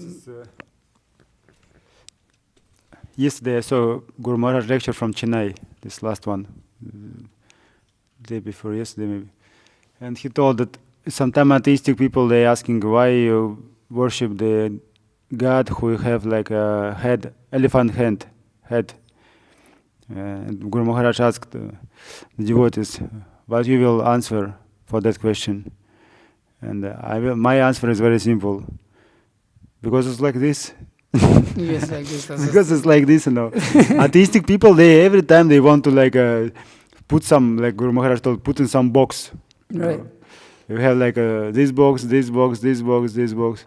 Yesterday I saw Guru Maharaj lecture from Chennai. This last one, day before yesterday maybe. And he told that sometimes atheistic people, they asking why you worship the God who have like a head, elephant head. And Guru Maharaj asked the devotees, what you will answer for that question. And my answer is very simple. Because it's like this. Yes, like this. Because it's like this, Atheistic people, they every time they want to put some, like Guru Maharaj told, put in some box. Right. You have this box, this box, this box, this box.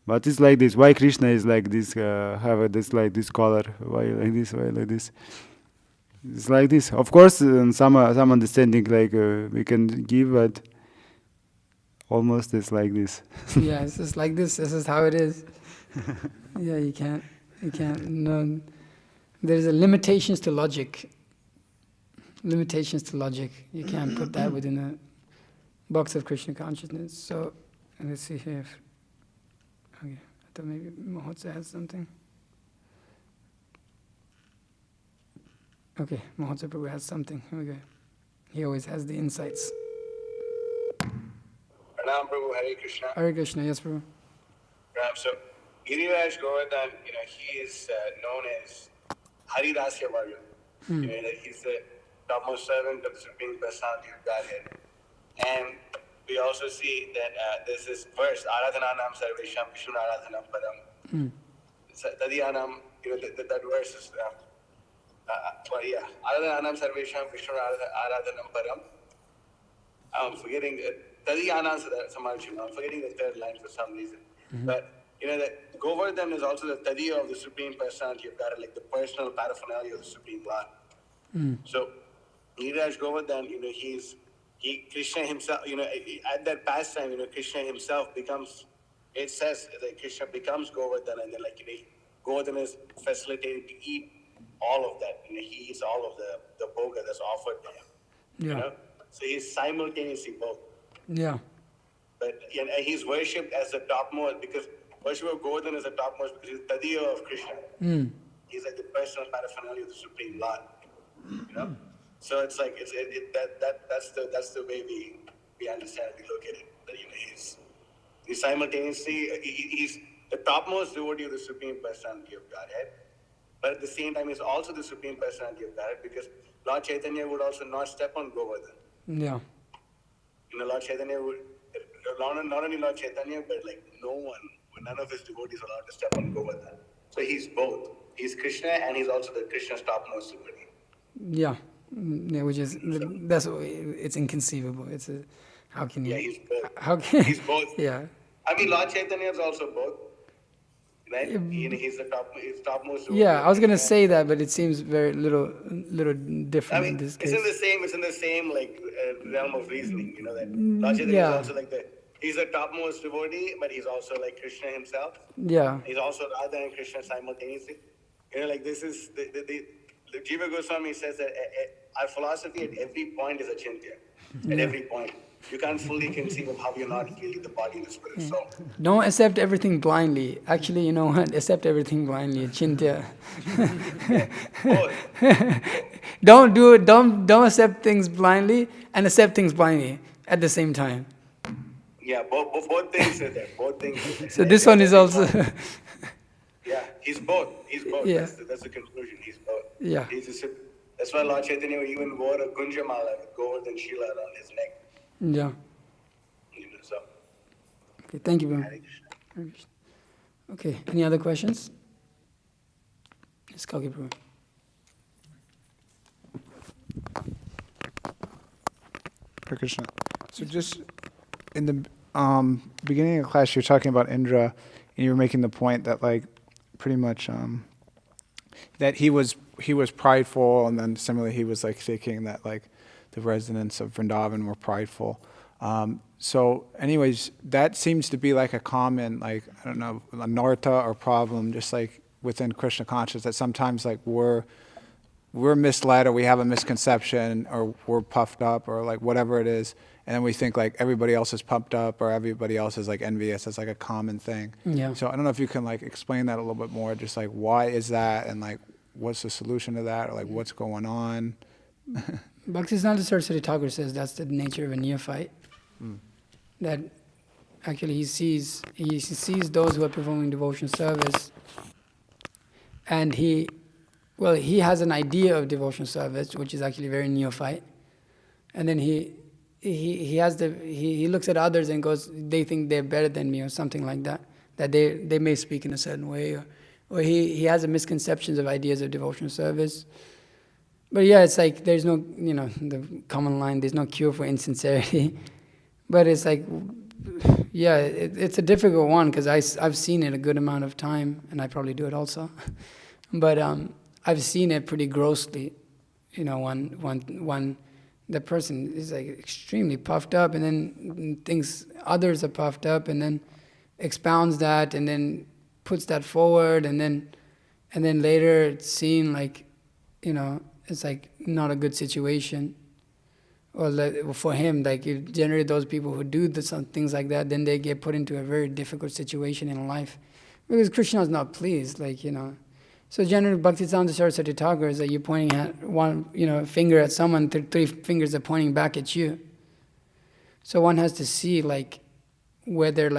But it's like this. Why Krishna is like this? Have this color? Why like this? Why like this? It's like this. Of course, some understanding we can give, but almost it's like this. Yeah, it's just like this. This is how it is. Yeah, you can't. No, there's a limitations to logic. Limitations to logic. You can't put that within a box of Krishna consciousness. So let's see here. Okay, I thought maybe Mahotsa has something. Okay, Mahotsa Prabhu has something. Okay, he always has the insights. Pranam Prabhu, Hare Krishna. Hare Krishna, yes, Prabhu. So, Giriraj Govardhan, he is known as Haridasya Varga. He's the topmost servant of the Supreme Personality of Godhead. And we also see that there's this verse, Aradhananam Sarvesham Vishnu Aradhanam Padam. Tadyanam, that verse is, Aradhananam Sarvesham Vishnu Aradhanam Padam. I'm forgetting, Tadyanam Samarchim, I'm forgetting the third line for some reason. But, that Govardhan is also the Tadiya of the Supreme Personality of God, like the personal paraphernalia of the Supreme Lord. So, Giriraj Govardhan, Krishna himself, at that pastime, Krishna himself becomes, it says that Krishna becomes Govardhan, and then Govardhan is facilitated to eat all of that. He eats all of the bhoga that's offered to him. Yeah. So he's simultaneously both. Yeah. But he's worshipped as the topmost, because worship of Govardhan is the topmost because he's Tadiya of Krishna. He's like the personal paraphernalia of the Supreme Lord. So it's like that's the way we understand it, we look at it. That he's simultaneously he's the topmost devotee of the Supreme Personality of Godhead, but at the same time he's also the Supreme Personality of Godhead, because Lord Chaitanya would also not step on Govardhan. Yeah. Lord Chaitanya would not only Lord Chaitanya, but none of his devotees are allowed to step on Govardhan. So he's both. He's Krishna and he's also the Krishna's topmost devotee. Yeah. Yeah, which is it's inconceivable. It's how can you? Yeah, he's both. How can? He's both. Yeah. I mean, Lord Chaitanya is also both. Right? He's the topmost. Yeah, I was gonna say that, but it seems very little different in this case. It's in the same realm of reasoning. That Lord Chaitanya is also he's the topmost devotee, but he's also like Krishna himself. Yeah. He's also Radha and Krishna simultaneously. This is the Jiva Goswami says that our philosophy at every point is achintya. At every point. You can't fully conceive of how you're not really the body and the spirit soul. Don't accept everything blindly. Actually, you know what? Accept everything blindly. Achintya. Don't do it. Don't accept things blindly and accept things blindly at the same time. Yeah, both things are there. Both things are there. So this one is also. Yeah, he's both. He's both. Yeah. That's the conclusion. He's both. Yeah. That's why Lord Chaitanya even wore a Gunjamala with Govardhan Shila around his neck. Yeah. So. Okay, thank you, Hare Krishna. Okay, any other questions? Yes, Kalki Prabhu. Hare Krishna. So just in the beginning of class, you're talking about Indra, and you were making the point that pretty much that he was prideful, and then similarly he was thinking that the residents of Vrindavan were prideful. So anyways, that seems to be a common I don't know, anartha or problem, just within Krishna consciousness, that sometimes we're misled, or we have a misconception, or we're puffed up, or whatever it is, and then we think everybody else is pumped up, or everybody else is envious. That's a common thing. Yeah. So I don't know if you can explain that a little bit more, just why is that, and what's the solution to that, or what's going on. Bhaktisiddhanta Saraswati Thakur says that's the nature of a neophyte. That actually he sees those who are performing devotional service, and he has an idea of devotional service, which is actually very neophyte, and then he he looks at others and goes, they think they're better than me or something like that. That they may speak in a certain way, or he has a misconceptions of ideas of devotional service. But yeah, it's like there's no, the common line, there's no cure for insincerity. But it's like, yeah, it's a difficult one because I've seen it a good amount of time, and I probably do it also. But I've seen it pretty grossly. When the person is like extremely puffed up, and then thinks others are puffed up, and then expounds that, and then puts that forward, and then later it's seen like, it's like not a good situation. Or for him, like generally those people who do some things like that, then they get put into a very difficult situation in life, because Krishna is not pleased, So generally, Bhaktisiddhanta Saraswati Thakur is that you're pointing at one, finger at someone, three fingers are pointing back at you. So one has to see, whether,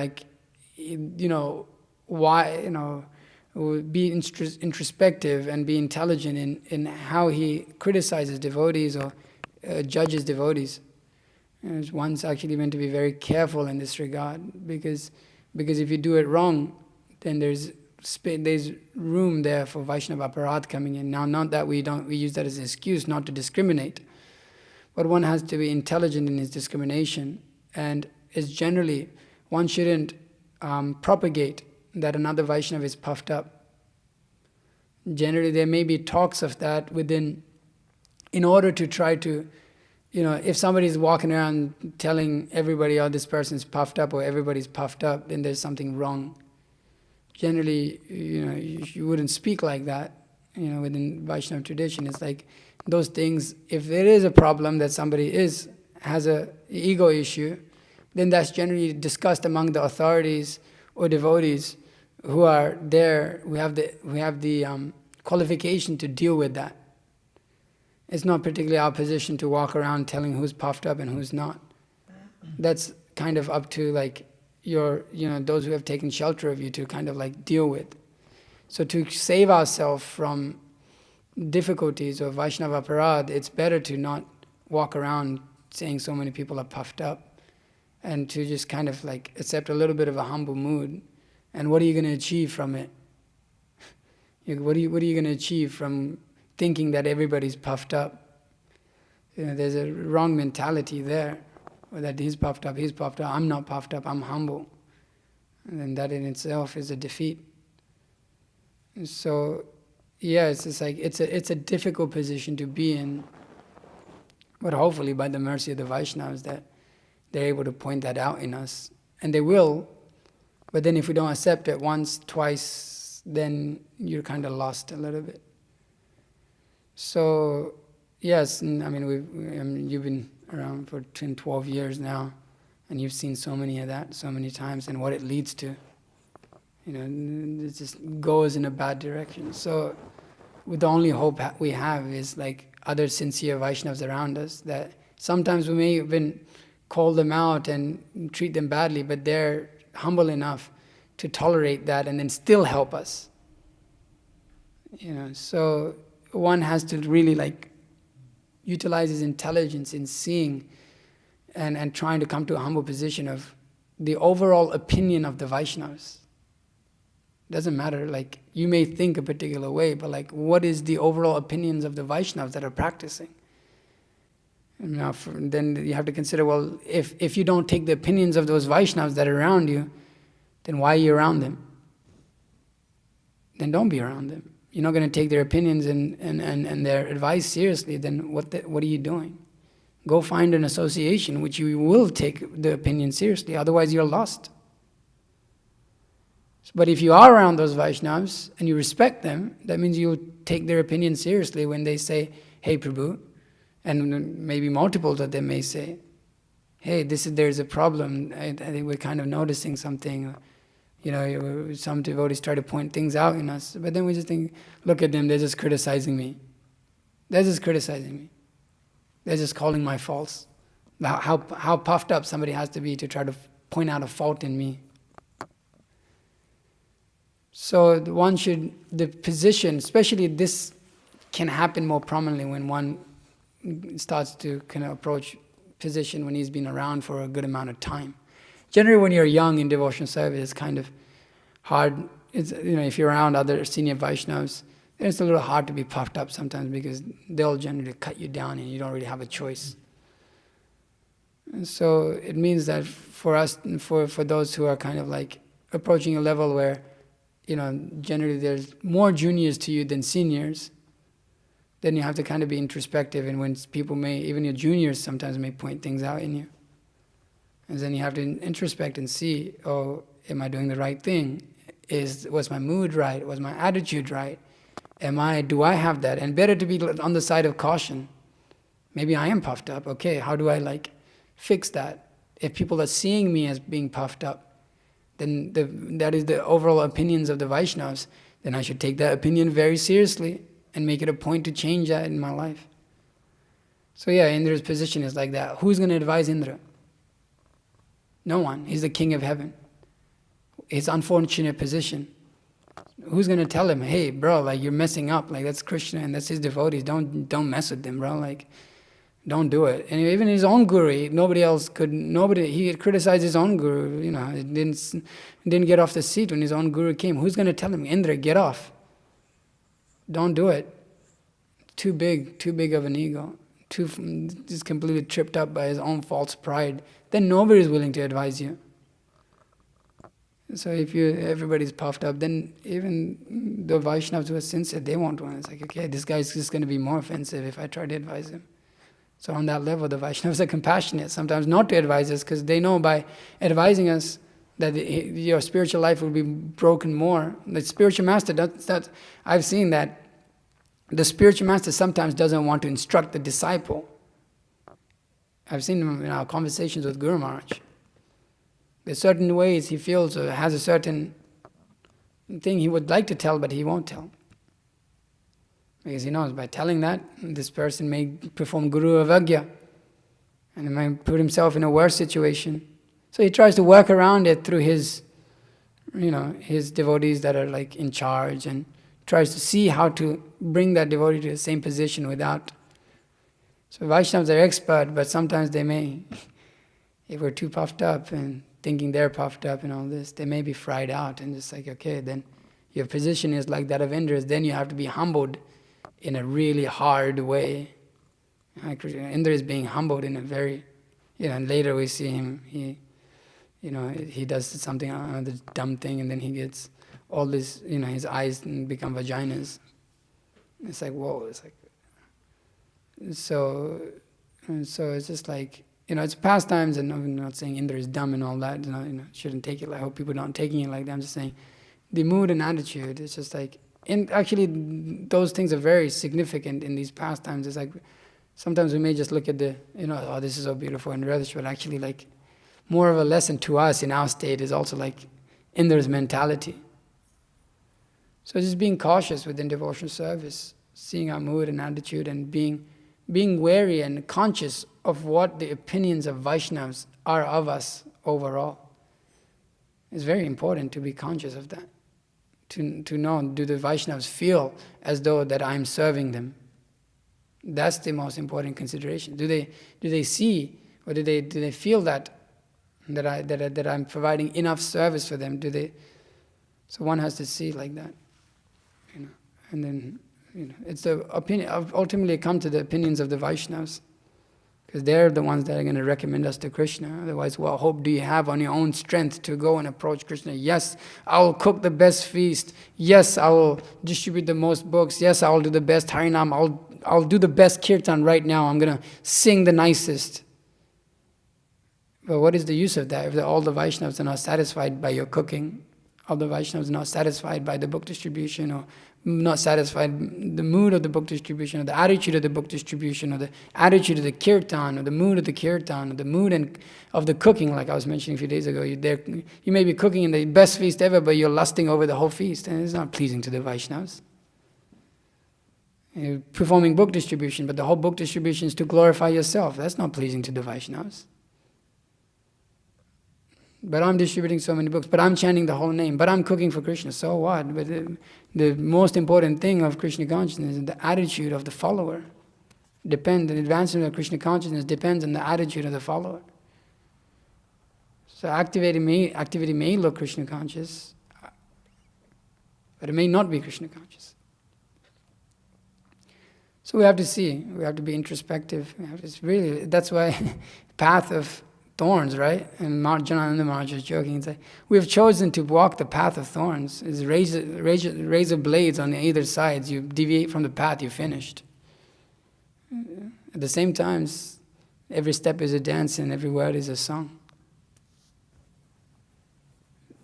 why, be introspective and be intelligent in how he criticizes devotees or judges devotees. And one's actually meant to be very careful in this regard, because if you do it wrong, then there's room there for Vaishnava aparadh coming in. Now, not that we use that as an excuse not to discriminate, but one has to be intelligent in his discrimination, and it's generally, one shouldn't propagate that another Vaishnava is puffed up. Generally, there may be talks of that within, in order to try to, if somebody's walking around telling everybody, oh, this person's puffed up, or everybody's puffed up, then there's something wrong. Generally, you wouldn't speak like that, within Vaishnava tradition. It's like those things, if there is a problem that somebody has a ego issue, then that's generally discussed among the authorities or devotees who are there, who have the qualification to deal with that. It's not particularly our position to walk around telling who's puffed up and who's not. That's kind of up to those who have taken shelter of you to kind of deal with. So to save ourselves from difficulties of Vaishnava aparadh, it's better to not walk around saying so many people are puffed up, and to just kind of accept a little bit of a humble mood. And what are you going to achieve from it? What are you going to achieve from thinking that everybody's puffed up? There's a wrong mentality there. Or that he's puffed up, I'm not puffed up, I'm humble. And then that in itself is a defeat. So, yeah, it's just it's a difficult position to be in. But hopefully by the mercy of the Vaishnavas that they're able to point that out in us. And they will, but then if we don't accept it once, twice, then you're kind of lost a little bit. So, yes, you've been around for 10, 12 years now, and you've seen so many of that so many times, and what it leads to. It just goes in a bad direction. So the only hope we have is other sincere Vaishnavas around us, that sometimes we may even call them out and treat them badly, but they're humble enough to tolerate that and then still help us. So one has to really utilize his intelligence in seeing and trying to come to a humble position of the overall opinion of the Vaishnavas. Doesn't matter, you may think a particular way, but what is the overall opinions of the Vaishnavas that are practicing? And now then you have to consider, well, if you don't take the opinions of those Vaishnavas that are around you, then why are you around them? Then don't be around them. You're not going to take their opinions and their advice seriously, then what are you doing? Go find an association which you will take the opinion seriously, otherwise you're lost. But if you are around those Vaishnavas and you respect them, that means you'll take their opinion seriously when they say, hey Prabhu, and maybe multiples of them may say, hey, there's a problem, I think we're kind of noticing something. Some devotees try to point things out in us, but then we just think, look at them, they're just criticizing me. They're just criticizing me. They're just calling my faults. How puffed up somebody has to be to try to point out a fault in me. So the position, especially this can happen more prominently when one starts to kind of approach position when he's been around for a good amount of time. Generally, when you're young in devotional service, it's kind of hard. It's, if you're around other senior Vaishnavas, it's a little hard to be puffed up sometimes because they'll generally cut you down and you don't really have a choice. And so it means that for us, for those who are kind of like approaching a level where, generally there's more juniors to you than seniors, then you have to kind of be introspective, and when people even your juniors sometimes may point things out in you. And then you have to introspect and see, oh, am I doing the right thing? Was my mood right? Was my attitude right? Do I have that? And better to be on the side of caution. Maybe I am puffed up. Okay, how do I fix that? If people are seeing me as being puffed up, then that is the overall opinions of the Vaishnavas, then I should take that opinion very seriously and make it a point to change that in my life. So yeah, Indra's position is like that. Who's going to advise Indra? No one. He's the king of heaven. His unfortunate position. Who's going to tell him, hey bro, you're messing up, that's Krishna and that's his devotees, don't mess with them, bro, don't do it. And even his own guru, he criticized his own guru, it didn't get off the seat when his own guru came. Who's going to tell him, Indra, get off? Don't do it. Too big of an ego. Just completely tripped up by his own false pride. Then nobody is willing to advise you. So if everybody's puffed up, then even the Vaishnavas who are sincere, they won't want. It's like, okay, this guy's just going to be more offensive if I try to advise him. So on that level, the Vaishnavas are compassionate, sometimes not to advise us, because they know by advising us that your spiritual life will be broken more. The spiritual master, I've seen that the spiritual master sometimes doesn't want to instruct the disciple. I've seen him in our conversations with Guru Maharaj. There's certain ways he feels or has a certain thing he would like to tell, but he won't tell. Because he knows by telling that, this person may perform Guru Avagya and he might put himself in a worse situation. So he tries to work around it through his devotees that are in charge, and tries to see how to bring that devotee to the same position without. So Vaishnavas are expert, but sometimes they may, if we're too puffed up and thinking they're puffed up and all this, they may be fried out and just okay, then your position is like that of Indra's, then you have to be humbled in a really hard way. Indra is being humbled in a very, and later we see him, he does something, another dumb thing, and then he gets all this, his eyes become vaginas. It's like, whoa, so it's just it's pastimes, and I'm not saying Indra is dumb and all that, shouldn't take it I hope people aren't taking it like that. I'm just saying the mood and attitude, it's just actually those things are very significant in these pastimes. It's sometimes we may just look at oh, this is so beautiful and relish, but actually more of a lesson to us in our state is also Indra's mentality. So just being cautious within devotional service, seeing our mood and attitude, and being wary and conscious of what the opinions of Vaishnavas are of us overall. It's very important to be conscious of that. To know, do the Vaishnavas feel as though that I'm serving them? That's the most important consideration. Do they see, or do they feel that I'm providing enough service for them? So one has to see like that, and then it's the opinion. Ultimately, come to the opinions of the Vaishnavas, because they're the ones that are going to recommend us to Krishna. Otherwise, what hope do you have on your own strength to go and approach Krishna? Yes, I will cook the best feast. Yes, I will distribute the most books. Yes, I will do the best Harinam. I'll do the best kirtan right now. I'm going to sing the nicest. But what is the use of that if all the Vaishnavas are not satisfied by your cooking? All the Vaishnavas are not satisfied by the book distribution, or not satisfied the mood of the book distribution, or the attitude of the book distribution, or the attitude of the kirtan, or the mood of the kirtan, or the mood of the cooking, like I was mentioning a few days ago. You may be cooking in the best feast ever, but you're lusting over the whole feast, and it's not pleasing to the Vaishnavas. You're performing book distribution, but the whole book distribution is to glorify yourself. That's not pleasing to the Vaishnavas. But I'm distributing so many books, but I'm chanting the whole name, but I'm cooking for Krishna, so what? But the most important thing of Krishna consciousness is the attitude of the follower. The advancement of Krishna consciousness depends on the attitude of the follower. So activity may look Krishna conscious, but it may not be Krishna conscious. So we have to see, we have to be introspective. That's why path of thorns, right? And Janananda Maharaj is joking. It's like, we have chosen to walk the path of thorns. It's razor blades on either sides. You deviate from the path, you're finished. At the same time, every step is a dance and every word is a song.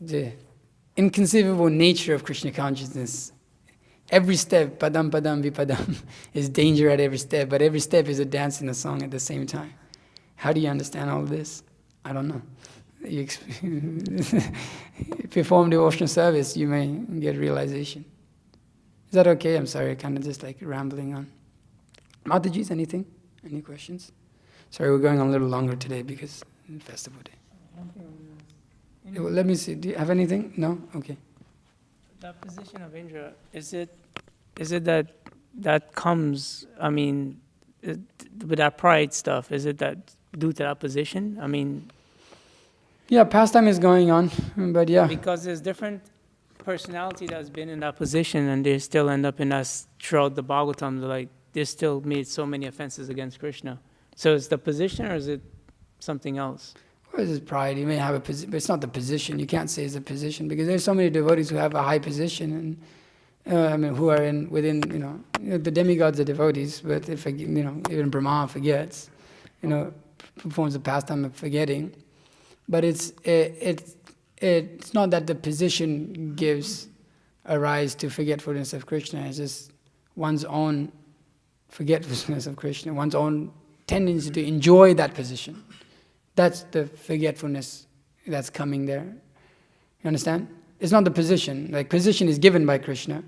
The inconceivable nature of Krishna consciousness. Every step, padam padam vipadam, is danger at every step, but every step is a dance and a song at the same time. How do you understand all of this? I don't know. If you perform devotional service, you may get realization. Is that okay? I'm sorry, kind of just like rambling on. Mataji's, anything? Any questions? Sorry, we're going on a little longer today because it's festival day. Let me see. Do you have anything? No? Okay. That position of Indra, is it that comes, I mean, with that pride stuff, is it that due to that position? I mean... Yeah, pastime is going on, but yeah. Because there's different personality that's been in that position and they still end up in us throughout the Bhagavatam, like, they still made so many offenses against Krishna. So is the position or is it something else? Or is it pride? You may have a position, but it's not the position. You can't say it's a position because there's so many devotees who have a high position and who are within the demigods are devotees, but if even Brahma forgets, performs the pastime of forgetting. But it's not that the position gives a rise to forgetfulness of Krishna. It's just one's own forgetfulness of Krishna, one's own tendency to enjoy that position. That's the forgetfulness that's coming there. You understand? It's not the position. Like, position is given by Krishna,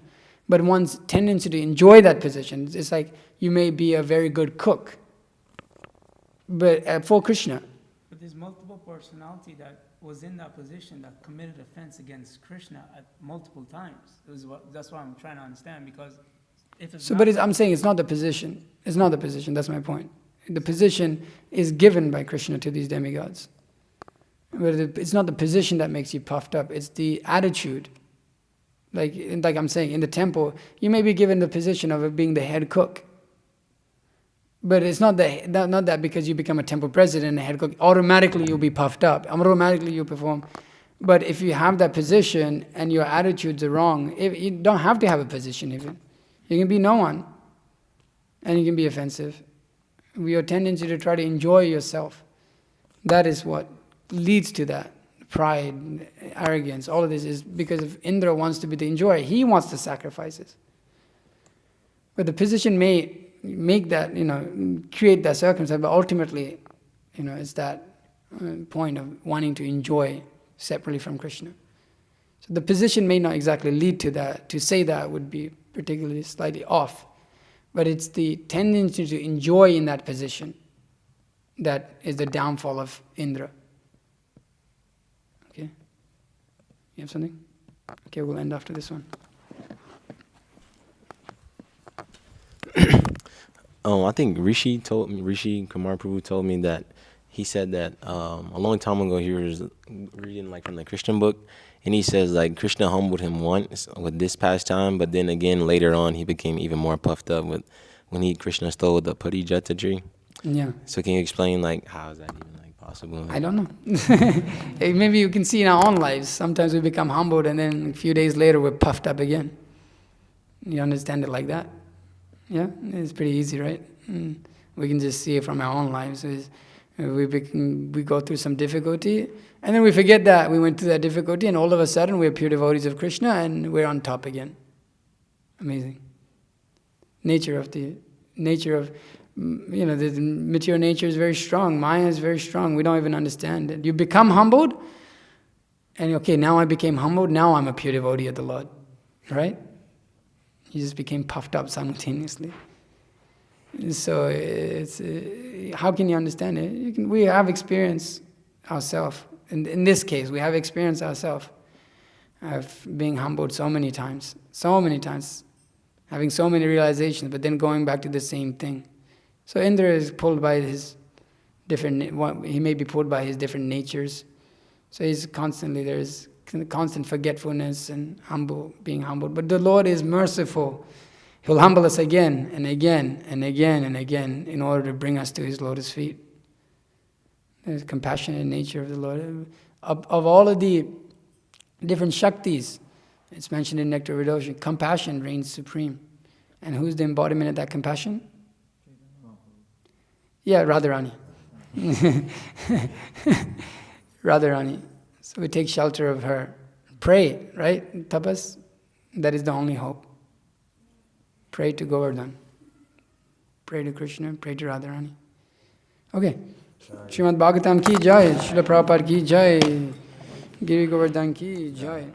but one's tendency to enjoy that position. It's like you may be a very good cook, but for Krishna. But there's multiple personality that was in that position that committed offense against Krishna at multiple times. That's what I'm trying to understand, because if it's I'm saying it's not the position. It's not the position. That's my point. The position is given by Krishna to these demigods. But it's not the position that makes you puffed up. It's the attitude. Like I'm saying, in the temple, you may be given the position of being the head cook. But it's not that because you become a temple president and a head cook, automatically you'll be puffed up. Automatically you'll perform. But if you have that position and your attitudes are wrong, you don't have to have a position even. You can be no one. And you can be offensive. Your tendency to try to enjoy yourself, that is what leads to that. Pride, arrogance, all of this is because if Indra wants to be the enjoyer, he wants the sacrifices. But the position may make that, create that circumstance, but ultimately, it's that point of wanting to enjoy separately from Krishna. So the position may not exactly lead to that. To say that would be particularly slightly off. But it's the tendency to enjoy in that position that is the downfall of Indra. Okay? You have something? Okay, we'll end after this one. I think Rishi Kumar Prabhu told me that he said that a long time ago he was reading from the Christian book, and he says Krishna humbled him once with this pastime, but then again later on he became even more puffed up with when Krishna stole the Parijata tree. Yeah. So can you explain how is that even possible? I don't know. Maybe you can see in our own lives. Sometimes we become humbled and then a few days later we're puffed up again. You understand it like that? Yeah, it's pretty easy, right? We can just see it from our own lives. We go through some difficulty, and then we forget that we went through that difficulty, and all of a sudden we're pure devotees of Krishna, and we're on top again. Amazing. The material nature is very strong. Maya is very strong. We don't even understand it. You become humbled, and okay, now I became humbled. Now I'm a pure devotee of the Lord, right? You just became puffed up simultaneously. So how can you understand it? We have experienced ourselves. In this case, we have experienced ourselves of being humbled so many times, having so many realizations, but then going back to the same thing. So Indra is pulled by his he may be pulled by his different natures. So he's constantly, there's constant forgetfulness and being humbled. But the Lord is merciful. He'll humble us again and again and again and again in order to bring us to His lotus feet. There's compassionate nature of the Lord. Of all of the different Shaktis, it's mentioned in Nectar of Devotion, compassion reigns supreme. And who's the embodiment of that compassion? Yeah, Radharani. Radharani. So we take shelter of her. Pray, right? Tapas, that is the only hope. Pray to Govardhana. Pray to Krishna, pray to Radharani. Okay. Srimad Bhagavatam ki jai, Srila Prabhupada ki jai, Giri Govardhan ki jai.